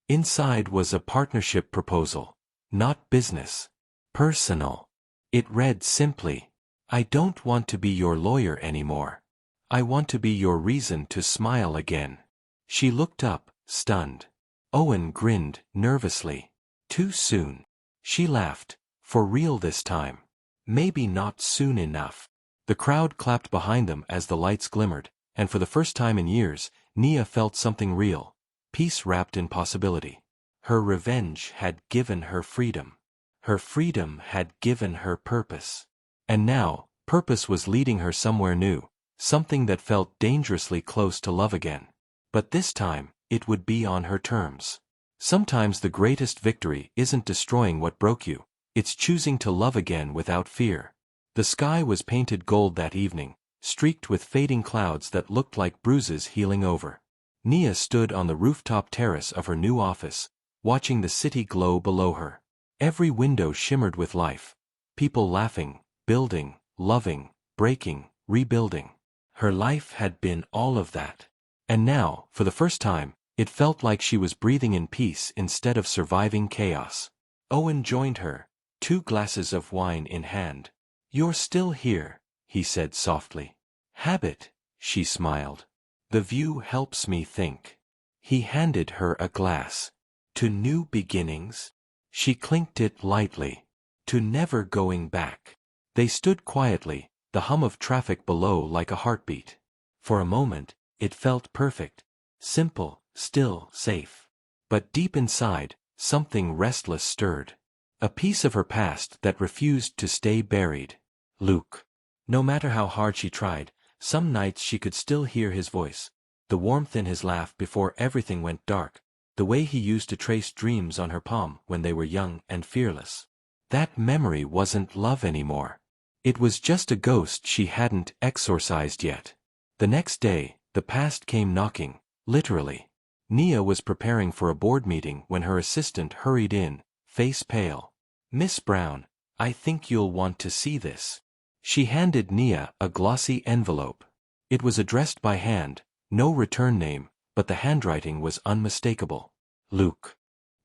Inside was a partnership proposal. Not business. Personal. It read simply, "I don't want to be your lawyer anymore. I want to be your reason to smile again. She looked up, stunned. Owen grinned, nervously. Too soon. She laughed. For real this time. Maybe not soon enough. The crowd clapped behind them as the lights glimmered, and for the first time in years, Nia felt something real. Peace wrapped in possibility. Her revenge had given her freedom. Her freedom had given her purpose. And now, purpose was leading her somewhere new, something that felt dangerously close to love again. But this time, it would be on her terms. Sometimes the greatest victory isn't destroying what broke you, it's choosing to love again without fear. The sky was painted gold that evening, streaked with fading clouds that looked like bruises healing over. Nia stood on the rooftop terrace of her new office, watching the city glow below her. Every window shimmered with life. People laughing, building, loving, breaking, rebuilding. Her life had been all of that. And now, for the first time, it felt like she was breathing in peace instead of surviving chaos. Owen joined her, 2 glasses of wine in hand. You're still here, he said softly. Habit, she smiled. The view helps me think. He handed her a glass. To new beginnings? She clinked it lightly. To never going back. They stood quietly, the hum of traffic below like a heartbeat. For a moment, it felt perfect. Simple, still, safe. But deep inside, something restless stirred. A piece of her past that refused to stay buried. Luke. No matter how hard she tried, some nights she could still hear his voice. The warmth in his laugh before everything went dark. The way he used to trace dreams on her palm when they were young and fearless. That memory wasn't love anymore. It was just a ghost she hadn't exorcised yet. The next day, the past came knocking, literally. Nia was preparing for a board meeting when her assistant hurried in, face pale. Miss Brown, I think you'll want to see this. She handed Nia a glossy envelope. It was addressed by hand, no return name, but the handwriting was unmistakable. Luke.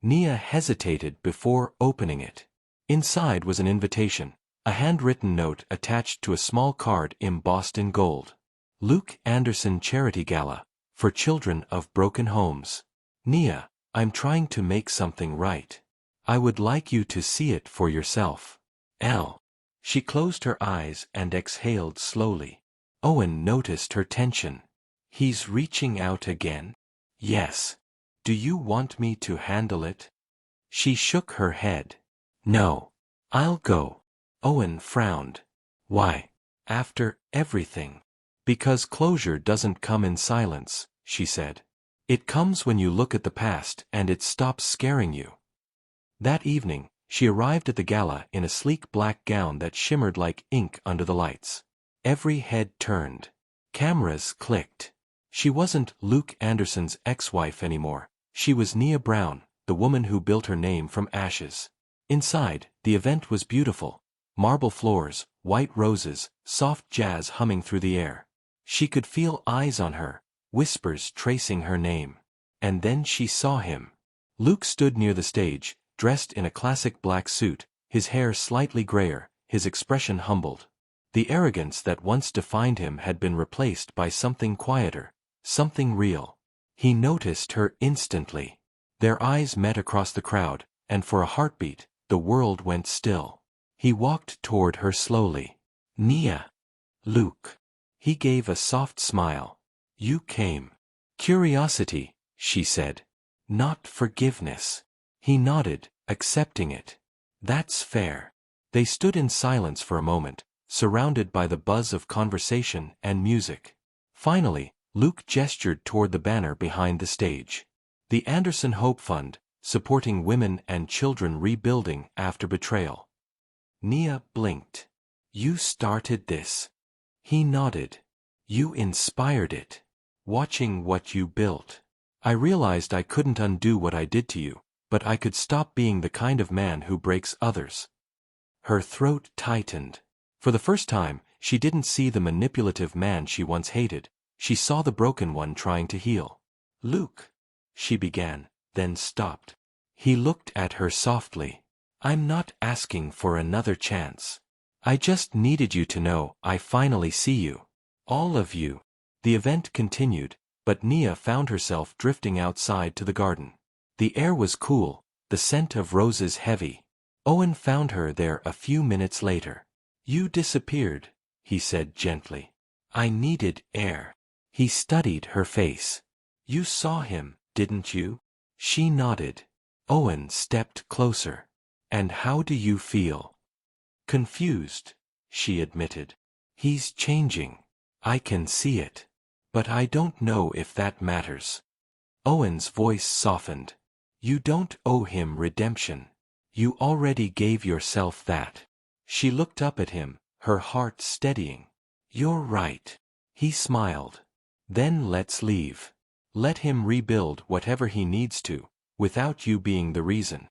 Nia hesitated before opening it. Inside was an invitation, a handwritten note attached to a small card embossed in gold. Luke Anderson Charity Gala, for children of broken homes. Nia, I'm trying to make something right. I would like you to see it for yourself. L. She closed her eyes and exhaled slowly. Owen noticed her tension. He's reaching out again? Yes. Do you want me to handle it? She shook her head. No. I'll go. Owen frowned. Why? After everything. Because closure doesn't come in silence, she said. It comes when you look at the past and it stops scaring you. That evening, she arrived at the gala in a sleek black gown that shimmered like ink under the lights. Every head turned. Cameras clicked. She wasn't Luke Anderson's ex-wife anymore. She was Nia Brown, the woman who built her name from ashes. Inside, the event was beautiful. Marble floors, white roses, soft jazz humming through the air. She could feel eyes on her, whispers tracing her name. And then she saw him. Luke stood near the stage, dressed in a classic black suit, his hair slightly grayer, his expression humbled. The arrogance that once defined him had been replaced by something quieter, something real. He noticed her instantly. Their eyes met across the crowd, and for a heartbeat, the world went still. He walked toward her slowly. Nia. Luke. He gave a soft smile. You came. Curiosity, she said. Not forgiveness. He nodded, accepting it. That's fair. They stood in silence for a moment, surrounded by the buzz of conversation and music. Finally, Luke gestured toward the banner behind the stage. The Anderson Hope Fund, supporting women and children rebuilding after betrayal. Nia blinked. You started this. He nodded. You inspired it. Watching what you built. I realized I couldn't undo what I did to you, but I could stop being the kind of man who breaks others. Her throat tightened. For the first time, she didn't see the manipulative man she once hated. She saw the broken one trying to heal. Luke, she began, then stopped. He looked at her softly. I'm not asking for another chance. I just needed you to know I finally see you. All of you. The event continued, but Nia found herself drifting outside to the garden. The air was cool, the scent of roses heavy. Owen found her there a few minutes later. "You disappeared," he said gently. "I needed air." He studied her face. "You saw him, didn't you?" She nodded. Owen stepped closer. "And how do you feel?" "Confused," she admitted. "He's changing. I can see it. But I don't know if that matters." Owen's voice softened. "You don't owe him redemption. You already gave yourself that." She looked up at him, her heart steadying. "You're right." He smiled. "Then let's leave. Let him rebuild whatever he needs to, without you being the reason."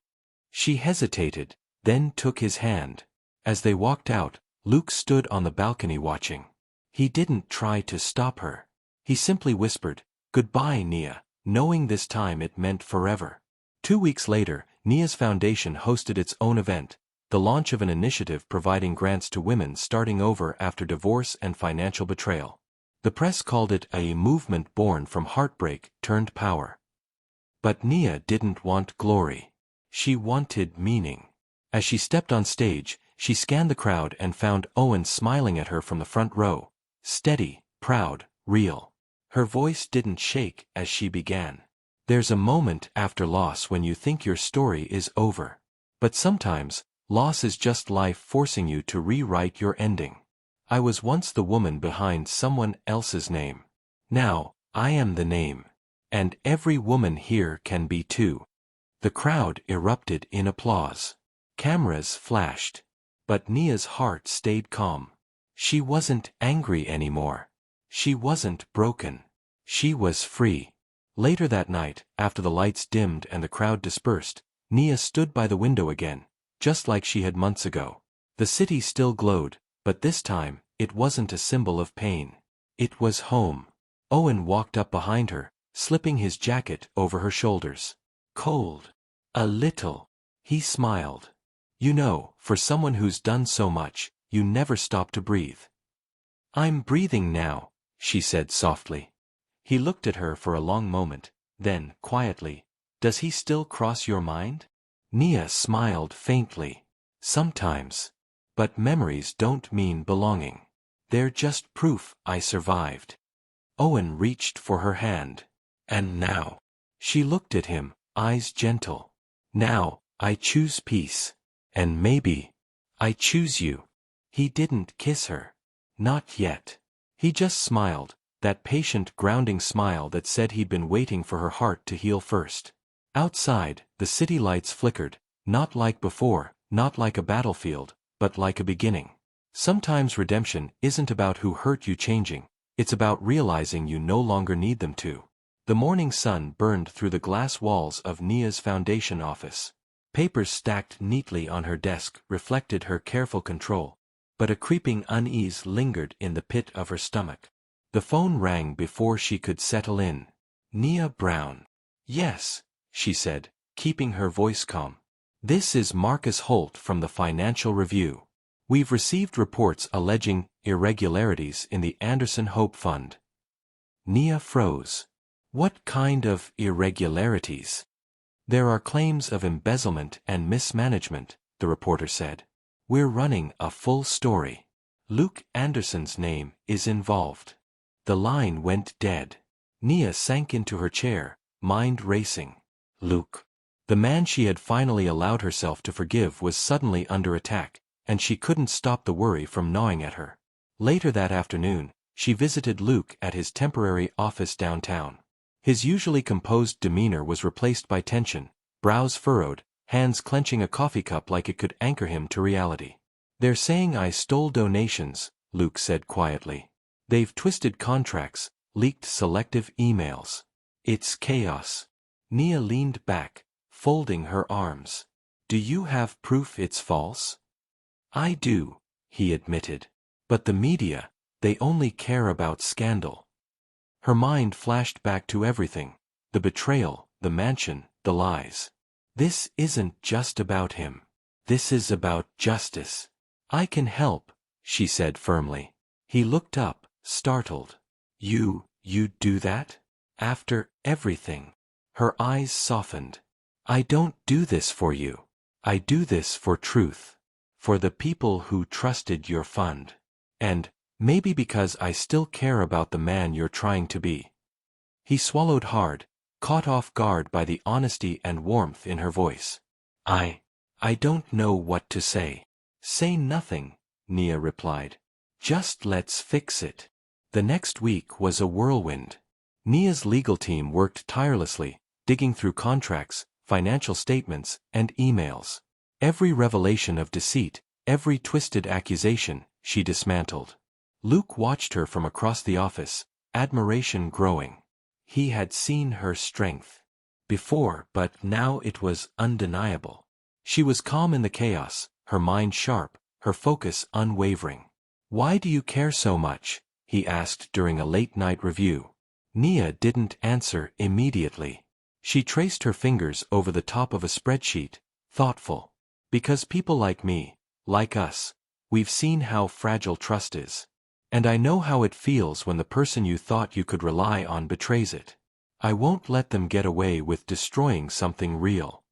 She hesitated, then took his hand. As they walked out, Luke stood on the balcony watching. He didn't try to stop her. He simply whispered, "Goodbye, Nia," knowing this time it meant forever. 2 weeks later, Nia's foundation hosted its own event, the launch of an initiative providing grants to women starting over after divorce and financial betrayal. The press called it a movement born from heartbreak turned power. But Nia didn't want glory. She wanted meaning. As she stepped on stage, she scanned the crowd and found Owen smiling at her from the front row. Steady, proud, real. Her voice didn't shake as she began. "There's a moment after loss when you think your story is over. But sometimes, loss is just life forcing you to rewrite your ending. I was once the woman behind someone else's name. Now, I am the name. And every woman here can be too." The crowd erupted in applause. Cameras flashed. But Nia's heart stayed calm. She wasn't angry anymore. She wasn't broken. She was free. Later that night, after the lights dimmed and the crowd dispersed, Nia stood by the window again, just like she had months ago. The city still glowed, but this time, it wasn't a symbol of pain. It was home. Owen walked up behind her, slipping his jacket over her shoulders. "Cold." "A little." He smiled. "You know, for someone who's done so much, you never stop to breathe." "I'm breathing now," she said softly. He looked at her for a long moment, then, quietly, "Does he still cross your mind?" Nia smiled faintly. "Sometimes. But memories don't mean belonging. They're just proof I survived." Owen reached for her hand. "And now?" She looked at him, eyes gentle. "Now, I choose peace. And maybe, I choose you." He didn't kiss her. Not yet. He just smiled, that patient grounding smile that said he'd been waiting for her heart to heal first. Outside, the city lights flickered, not like before, not like a battlefield, but like a beginning. Sometimes redemption isn't about who hurt you changing, it's about realizing you no longer need them to. The morning sun burned through the glass walls of Nia's foundation office. Papers stacked neatly on her desk reflected her careful control, but a creeping unease lingered in the pit of her stomach. The phone rang before she could settle in. "Nia Brown." "Yes," she said, keeping her voice calm. "This is Marcus Holt from the Financial Review. We've received reports alleging irregularities in the Anderson Hope Fund." Nia froze. "What kind of irregularities?" "There are claims of embezzlement and mismanagement," the reporter said. "We're running a full story. Luke Anderson's name is involved." The line went dead. Nia sank into her chair, mind racing. Luke. The man she had finally allowed herself to forgive was suddenly under attack, and she couldn't stop the worry from gnawing at her. Later that afternoon, she visited Luke at his temporary office downtown. His usually composed demeanor was replaced by tension, brows furrowed, hands clenching a coffee cup like it could anchor him to reality. "They're saying I stole donations," Luke said quietly. "They've twisted contracts, leaked selective emails. It's chaos." Nia leaned back, folding her arms. "Do you have proof it's false?" "I do," he admitted. "But the media, they only care about scandal." Her mind flashed back to everything, the betrayal, the mansion, the lies. "This isn't just about him. This is about justice." "I can help," she said firmly. He looked up, startled. You'd do that? After everything? Her eyes softened. I don't do this for you. I do this for truth. For the people who trusted your fund. And, maybe because I still care about the man you're trying to be. He swallowed hard, caught off guard by the honesty and warmth in her voice. I don't know what to say. Say nothing, Nia replied. Just let's fix it. The next week was a whirlwind. Nia's legal team worked tirelessly, digging through contracts, financial statements, and emails. Every revelation of deceit, every twisted accusation, she dismantled. Luke watched her from across the office, admiration growing. He had seen her strength before, but now it was undeniable. She was calm in the chaos, her mind sharp, her focus unwavering. Why do you care so much? He asked during a late-night review. Nia didn't answer immediately. She traced her fingers over the top of a spreadsheet, thoughtful. Because people like me, like us, we've seen how fragile trust is. And I know how it feels when the person you thought you could rely on betrays it. I won't let them get away with destroying something real.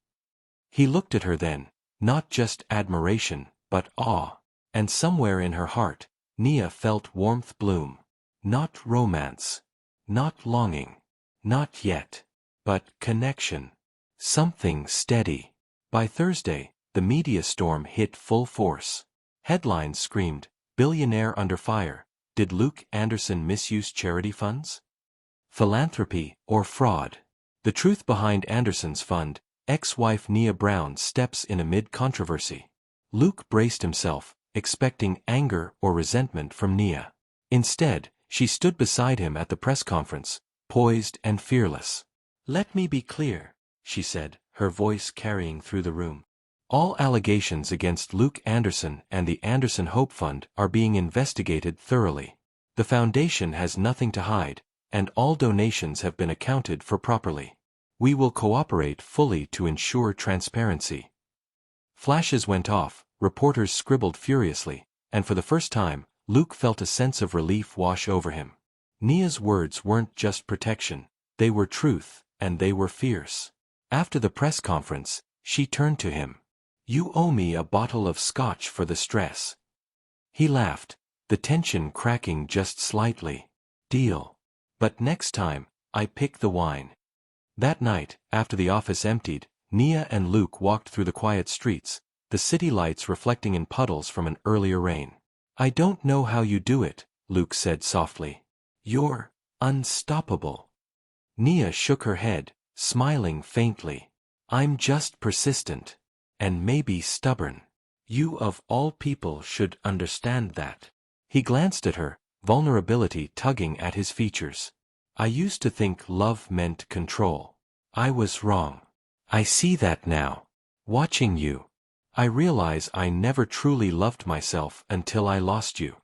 He looked at her then, not just admiration, but awe. And somewhere in her heart, Nia felt warmth bloom. Not romance. Not longing. Not yet. But connection. Something steady. By Thursday, the media storm hit full force. Headlines screamed, "Billionaire under fire. Did Luke Anderson misuse charity funds? Philanthropy or fraud?" The truth behind Anderson's fund, ex-wife Nia Brown steps in amid controversy. Luke braced himself, expecting anger or resentment from Nia. Instead, she stood beside him at the press conference, poised and fearless. "Let me be clear," she said, her voice carrying through the room. "All allegations against Luke Anderson and the Anderson Hope Fund are being investigated thoroughly. The foundation has nothing to hide, and all donations have been accounted for properly. We will cooperate fully to ensure transparency." Flashes went off, reporters scribbled furiously, and for the first time, Luke felt a sense of relief wash over him. Nia's words weren't just protection, they were truth, and they were fierce. After the press conference, she turned to him. "You owe me a bottle of scotch for the stress." He laughed, the tension cracking just slightly. "Deal. But next time, I pick the wine." That night, after the office emptied, Nia and Luke walked through the quiet streets, the city lights reflecting in puddles from an earlier rain. "I don't know how you do it," Luke said softly. "You're unstoppable." Nia shook her head, smiling faintly. "I'm just persistent. And maybe stubborn. You of all people should understand that." He glanced at her, vulnerability tugging at his features. "I used to think love meant control. I was wrong. I see that now. Watching you. I realize I never truly loved myself until I lost you."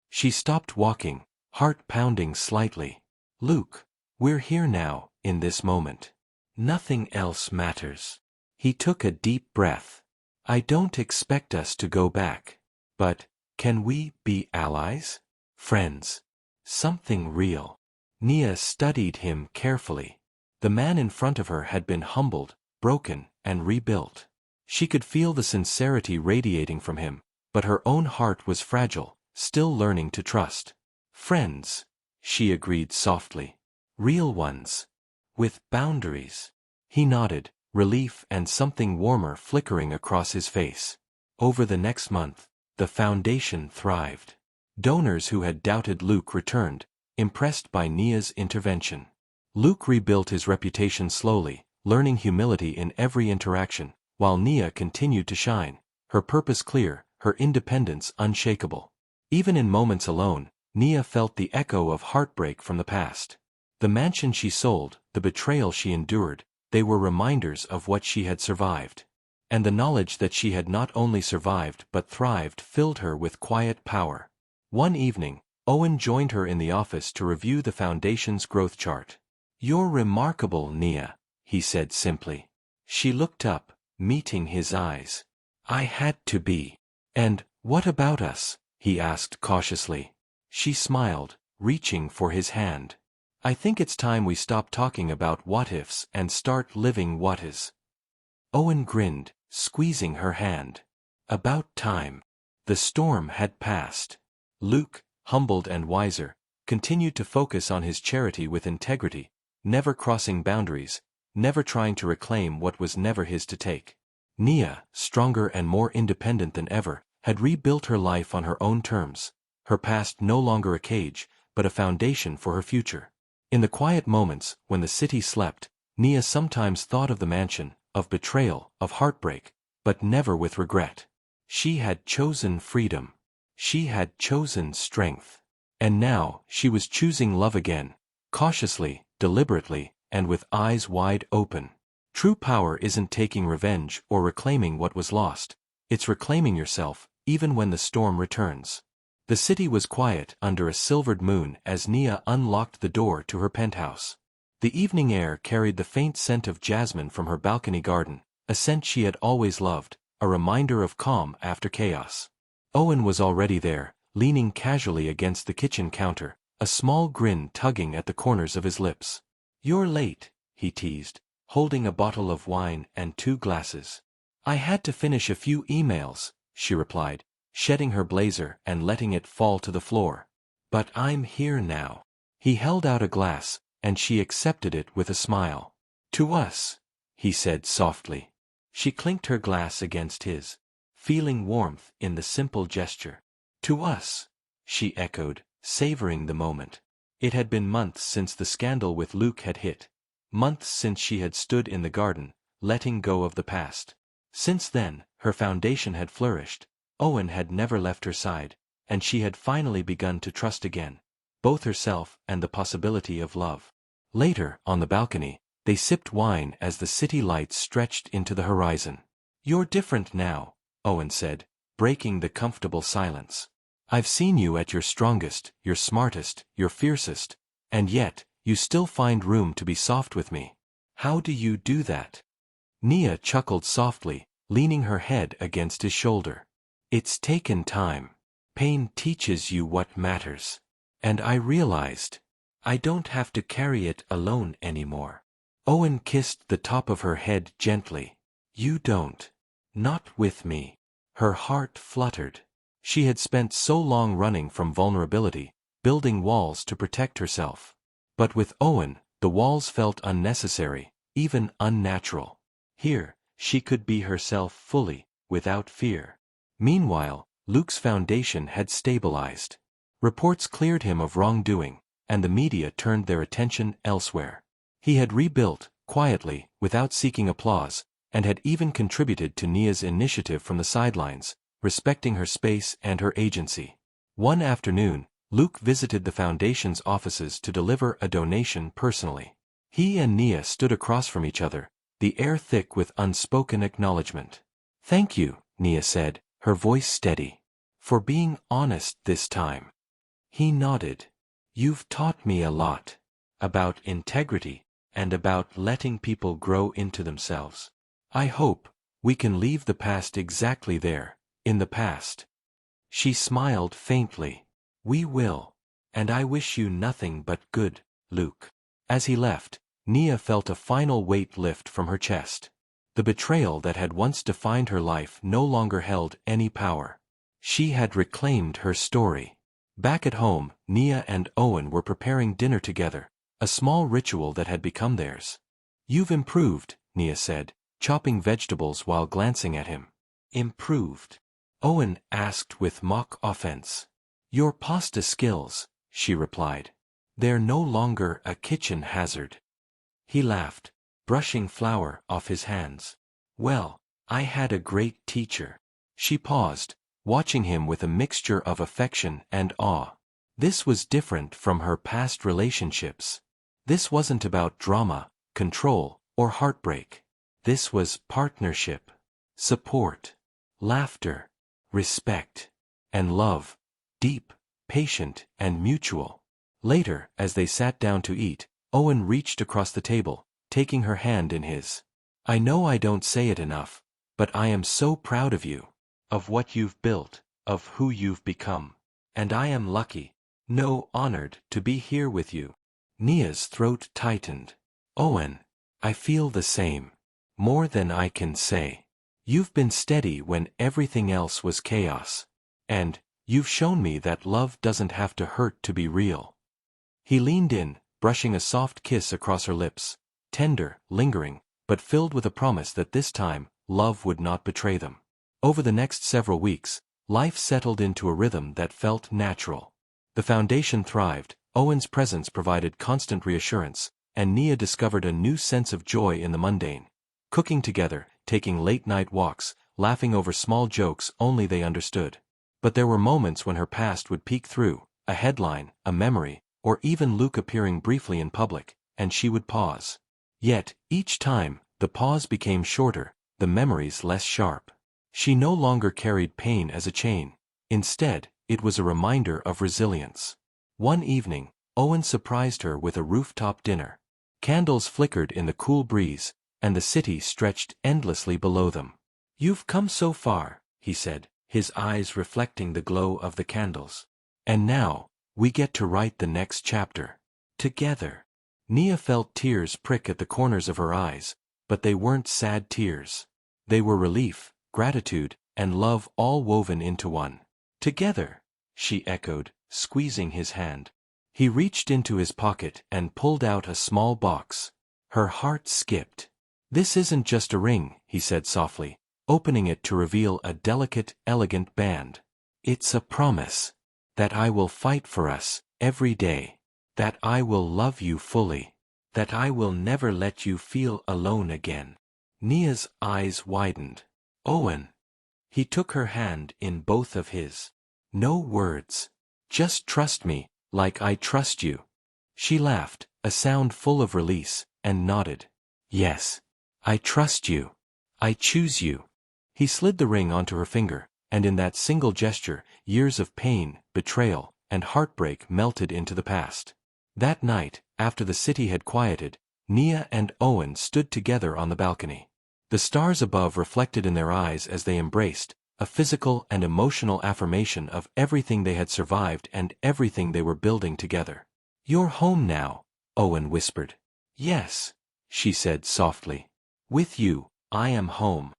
She stopped walking, heart pounding slightly. "Luke, we're here now, in this moment. Nothing else matters." He took a deep breath. "I don't expect us to go back. But, can we be allies? Friends? Something real?" Nia studied him carefully. The man in front of her had been humbled, broken, and rebuilt. She could feel the sincerity radiating from him, but her own heart was fragile, still learning to trust. "Friends," she agreed softly. "Real ones. With boundaries." He nodded, relief and something warmer flickering across his face. Over the next month, the foundation thrived. Donors who had doubted Luke returned, impressed by Nia's intervention. Luke rebuilt his reputation slowly, learning humility in every interaction, while Nia continued to shine, her purpose clear, her independence unshakable. Even in moments alone, Nia felt the echo of heartbreak from the past. The mansion she sold, the betrayal she endured, they were reminders of what she had survived. And the knowledge that she had not only survived but thrived filled her with quiet power. One evening, Owen joined her in the office to review the foundation's growth chart. "You're remarkable, Nia," he said simply. She looked up, meeting his eyes. "I had to be." "And what about us?" he asked cautiously. She smiled, reaching for his hand. I think it's time we stop talking about what-ifs and start living what-is. Owen grinned, squeezing her hand. About time. The storm had passed. Luke, humbled and wiser, continued to focus on his charity with integrity, never crossing boundaries, never trying to reclaim what was never his to take. Nia, stronger and more independent than ever, had rebuilt her life on her own terms, her past no longer a cage, but a foundation for her future. In the quiet moments, when the city slept, Nia sometimes thought of the mansion, of betrayal, of heartbreak, but never with regret. She had chosen freedom. She had chosen strength. And now, she was choosing love again, cautiously, deliberately, and with eyes wide open. True power isn't taking revenge or reclaiming what was lost. It's reclaiming yourself, even when the storm returns. The city was quiet under a silvered moon as Nia unlocked the door to her penthouse. The evening air carried the faint scent of jasmine from her balcony garden, a scent she had always loved, a reminder of calm after chaos. Owen was already there, leaning casually against the kitchen counter, a small grin tugging at the corners of his lips. "You're late," he teased, holding a bottle of wine and 2 glasses. "I had to finish a few emails," she replied, shedding her blazer and letting it fall to the floor. "But I'm here now." He held out a glass, and she accepted it with a smile. "To us," he said softly. She clinked her glass against his, feeling warmth in the simple gesture. "To us," she echoed, savoring the moment. It had been months since the scandal with Luke had hit. Months since she had stood in the garden, letting go of the past. Since then, her foundation had flourished. Owen had never left her side, and she had finally begun to trust again, both herself and the possibility of love. Later, on the balcony, they sipped wine as the city lights stretched into the horizon. "You're different now," Owen said, breaking the comfortable silence. "I've seen you at your strongest, your smartest, your fiercest, and yet, you still find room to be soft with me. How do you do that?" Nia chuckled softly, leaning her head against his shoulder. "It's taken time. Pain teaches you what matters. And I realized, I don't have to carry it alone anymore." Owen kissed the top of her head gently. "You don't. Not with me." Her heart fluttered. She had spent so long running from vulnerability, building walls to protect herself. But with Owen, the walls felt unnecessary, even unnatural. Here, she could be herself fully, without fear. Meanwhile, Luke's foundation had stabilized. Reports cleared him of wrongdoing, and the media turned their attention elsewhere. He had rebuilt, quietly, without seeking applause, and had even contributed to Nia's initiative from the sidelines, respecting her space and her agency. One afternoon, Luke visited the foundation's offices to deliver a donation personally. He and Nia stood across from each other, the air thick with unspoken acknowledgement. "Thank you," Nia said, her voice steady, "for being honest this time." He nodded. "You've taught me a lot. About integrity, and about letting people grow into themselves. I hope we can leave the past exactly there, in the past." She smiled faintly. "We will. And I wish you nothing but good, Luke." As he left, Nia felt a final weight lift from her chest. The betrayal that had once defined her life no longer held any power. She had reclaimed her story. Back at home, Nia and Owen were preparing dinner together, a small ritual that had become theirs. "You've improved," Nia said, chopping vegetables while glancing at him. "Improved?" Owen asked with mock offense. "Your pasta skills," she replied. "They're no longer a kitchen hazard." He laughed, brushing flour off his hands. "Well, I had a great teacher." She paused, watching him with a mixture of affection and awe. This was different from her past relationships. This wasn't about drama, control, or heartbreak. This was partnership, support, laughter, respect, and love, deep, patient, and mutual. Later, as they sat down to eat, Owen reached across the table, taking her hand in his. "I know I don't say it enough, but I am so proud of you, of what you've built, of who you've become. And I am lucky, No, honored to be here with you. Nia's throat tightened. Owen, I feel the same. More than I can say. You've been steady when everything else was chaos. And, you've shown me that love doesn't have to hurt to be real. He leaned in, brushing a soft kiss across her lips, tender, lingering, but filled with a promise that this time, love would not betray them. Over the next several weeks, life settled into a rhythm that felt natural. The foundation thrived, Owen's presence provided constant reassurance, and Nia discovered a new sense of joy in the mundane. Cooking together, taking late-night walks, laughing over small jokes only they understood. But there were moments when her past would peek through, a headline, a memory, or even Luke appearing briefly in public, and she would pause. Yet, each time, the pause became shorter, the memories less sharp. She no longer carried pain as a chain. Instead, it was a reminder of resilience. One evening, Owen surprised her with a rooftop dinner. Candles flickered in the cool breeze, and the city stretched endlessly below them. You've come so far, he said, his eyes reflecting the glow of the candles. And now, we get to write the next chapter. Together. Nia felt tears prick at the corners of her eyes, but they weren't sad tears. They were relief, gratitude, and love all woven into one. Together, she echoed, squeezing his hand. He reached into his pocket and pulled out a small box. Her heart skipped. This isn't just a ring, he said softly, opening it to reveal a delicate, elegant band. It's a promise. That I will fight for us, every day. That I will love you fully. That I will never let you feel alone again. Nia's eyes widened. Owen. He took her hand in both of his. No words. Just trust me, like I trust you. She laughed, a sound full of release, and nodded. Yes. I trust you. I choose you. He slid the ring onto her finger, and in that single gesture, years of pain, betrayal, and heartbreak melted into the past. That night, after the city had quieted, Nia and Owen stood together on the balcony. The stars above reflected in their eyes as they embraced, a physical and emotional affirmation of everything they had survived and everything they were building together. You're home now, Owen whispered. Yes, she said softly. With you, I am home.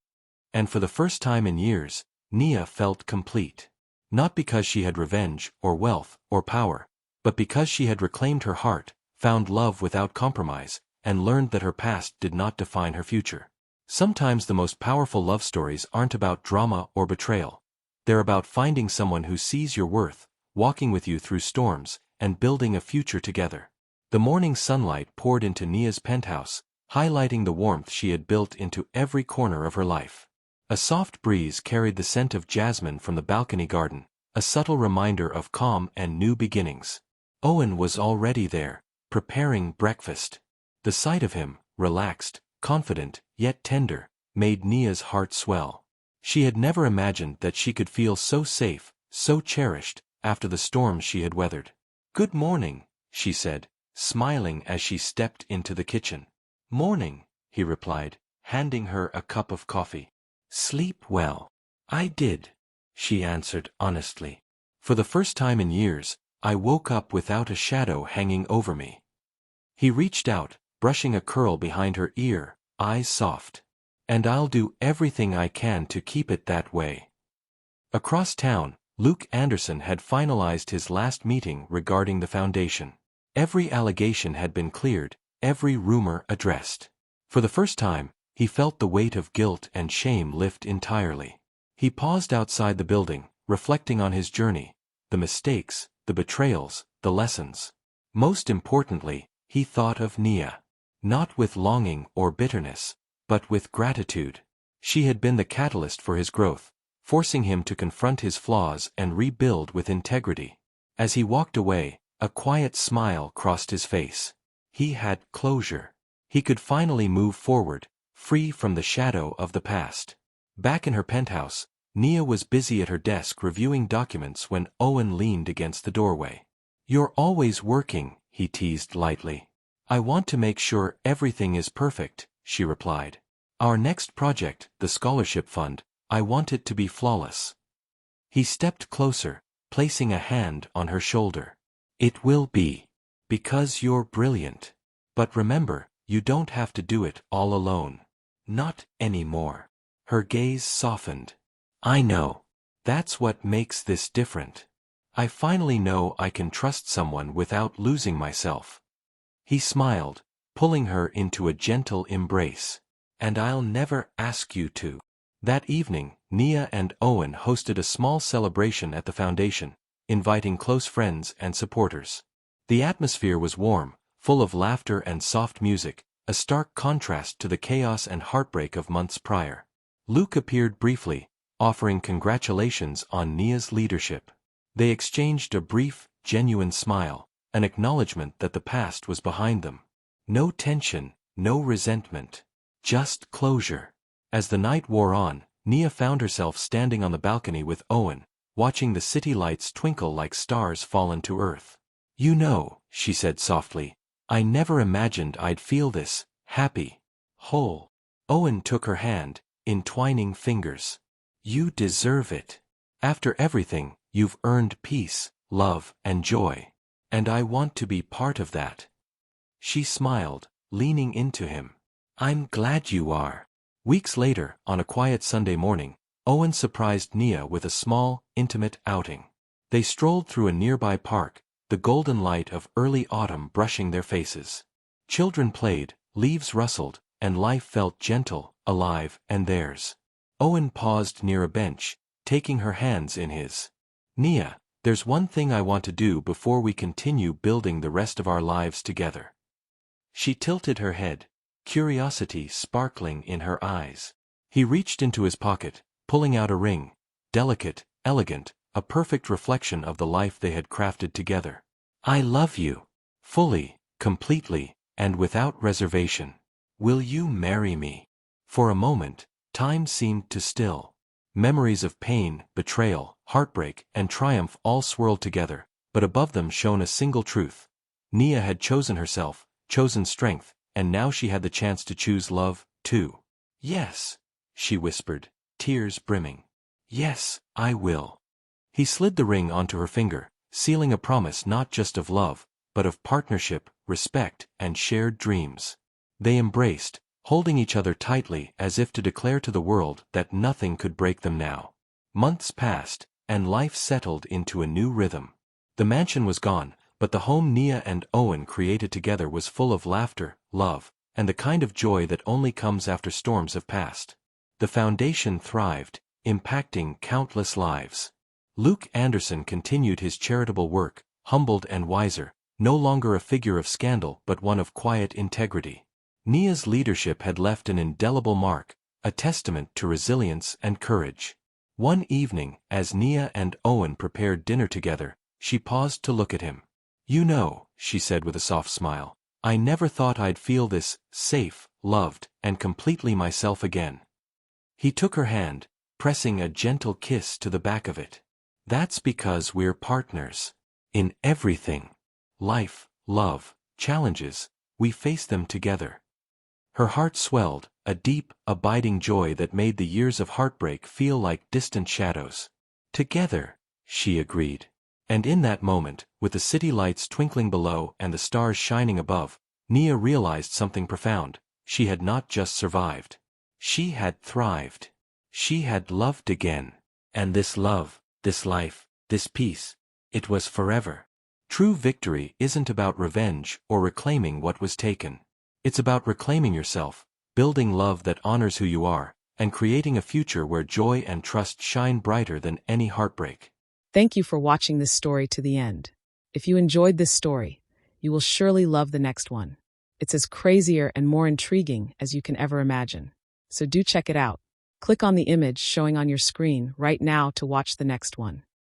And for the first time in years, Nia felt complete. Not because she had revenge, or wealth, or power, but because she had reclaimed her heart, found love without compromise, and learned that her past did not define her future. Sometimes the most powerful love stories aren't about drama or betrayal. They're about finding someone who sees your worth, walking with you through storms, and building a future together. The morning sunlight poured into Nia's penthouse, highlighting the warmth she had built into every corner of her life. A soft breeze carried the scent of jasmine from the balcony garden, a subtle reminder of calm and new beginnings. Owen was already there, preparing breakfast. The sight of him, relaxed, confident, yet tender, made Nia's heart swell. She had never imagined that she could feel so safe, so cherished, after the storms she had weathered. Good morning, she said, smiling as she stepped into the kitchen. Morning, he replied, handing her a cup of coffee. Sleep well. I did, she answered honestly. For the first time in years, I woke up without a shadow hanging over me. He reached out, brushing a curl behind her ear, eyes soft. And I'll do everything I can to keep it that way. Across town, Luke Anderson had finalized his last meeting regarding the foundation. Every allegation had been cleared, every rumor addressed. For the first time, he felt the weight of guilt and shame lift entirely. He paused outside the building, reflecting on his journey, the mistakes, the betrayals, the lessons. Most importantly, he thought of Nia. Not with longing or bitterness, but with gratitude. She had been the catalyst for his growth, forcing him to confront his flaws and rebuild with integrity. As he walked away, a quiet smile crossed his face. He had closure. He could finally move forward, free from the shadow of the past. Back in her penthouse, Nia was busy at her desk reviewing documents when Owen leaned against the doorway. You're always working, he teased lightly. I want to make sure everything is perfect, she replied. Our next project, the scholarship fund, I want it to be flawless. He stepped closer, placing a hand on her shoulder. It will be. Because you're brilliant. But remember, you don't have to do it all alone. Not anymore. Her gaze softened. I know. That's what makes this different. I finally know I can trust someone without losing myself. He smiled, pulling her into a gentle embrace. And I'll never ask you to. That evening, Nia and Owen hosted a small celebration at the foundation, inviting close friends and supporters. The atmosphere was warm, full of laughter and soft music, a stark contrast to the chaos and heartbreak of months prior. Luke appeared briefly, offering congratulations on Nia's leadership. They exchanged a brief, genuine smile, an acknowledgement that the past was behind them. No tension, no resentment. Just closure. As the night wore on, Nia found herself standing on the balcony with Owen, watching the city lights twinkle like stars fallen to earth. You know, she said softly, I never imagined I'd feel this, happy, whole. Owen took her hand, entwining fingers. You deserve it. After everything, you've earned peace, love, and joy. And I want to be part of that. She smiled, leaning into him. I'm glad you are. Weeks later, on a quiet Sunday morning, Owen surprised Nia with a small, intimate outing. They strolled through a nearby park, the golden light of early autumn brushing their faces. Children played, leaves rustled, and life felt gentle, alive, and theirs. Owen paused near a bench, taking her hands in his. Nia, there's one thing I want to do before we continue building the rest of our lives together. She tilted her head, curiosity sparkling in her eyes. He reached into his pocket, pulling out a ring, delicate, elegant, a perfect reflection of the life they had crafted together. I love you. Fully, completely, and without reservation. Will you marry me? For a moment, time seemed to still. Memories of pain, betrayal, heartbreak, and triumph all swirled together, but above them shone a single truth. Nia had chosen herself, chosen strength, and now she had the chance to choose love, too. Yes, she whispered, tears brimming. Yes, I will. He slid the ring onto her finger, sealing a promise not just of love, but of partnership, respect, and shared dreams. They embraced, holding each other tightly as if to declare to the world that nothing could break them now. Months passed, and life settled into a new rhythm. The mansion was gone, but the home Nia and Owen created together was full of laughter, love, and the kind of joy that only comes after storms have passed. The foundation thrived, impacting countless lives. Luke Anderson continued his charitable work, humbled and wiser, no longer a figure of scandal but one of quiet integrity. Nia's leadership had left an indelible mark, a testament to resilience and courage. One evening, as Nia and Owen prepared dinner together, she paused to look at him. You know, she said with a soft smile, I never thought I'd feel this, safe, loved, and completely myself again. He took her hand, pressing a gentle kiss to the back of it. That's because we're partners. In everything. Life, love, challenges, we face them together. Her heart swelled, a deep, abiding joy that made the years of heartbreak feel like distant shadows. Together, she agreed. And in that moment, with the city lights twinkling below and the stars shining above, Nia realized something profound. She had not just survived. She had thrived. She had loved again. And this love, this life, this peace, it was forever. True victory isn't about revenge or reclaiming what was taken. It's about reclaiming yourself, building love that honors who you are, and creating a future where joy and trust shine brighter than any heartbreak. Thank you for watching this story to the end. If you enjoyed this story, you will surely love the next one. It's as crazier and more intriguing as you can ever imagine. So do check it out. Click on the image showing on your screen right now to watch the next one.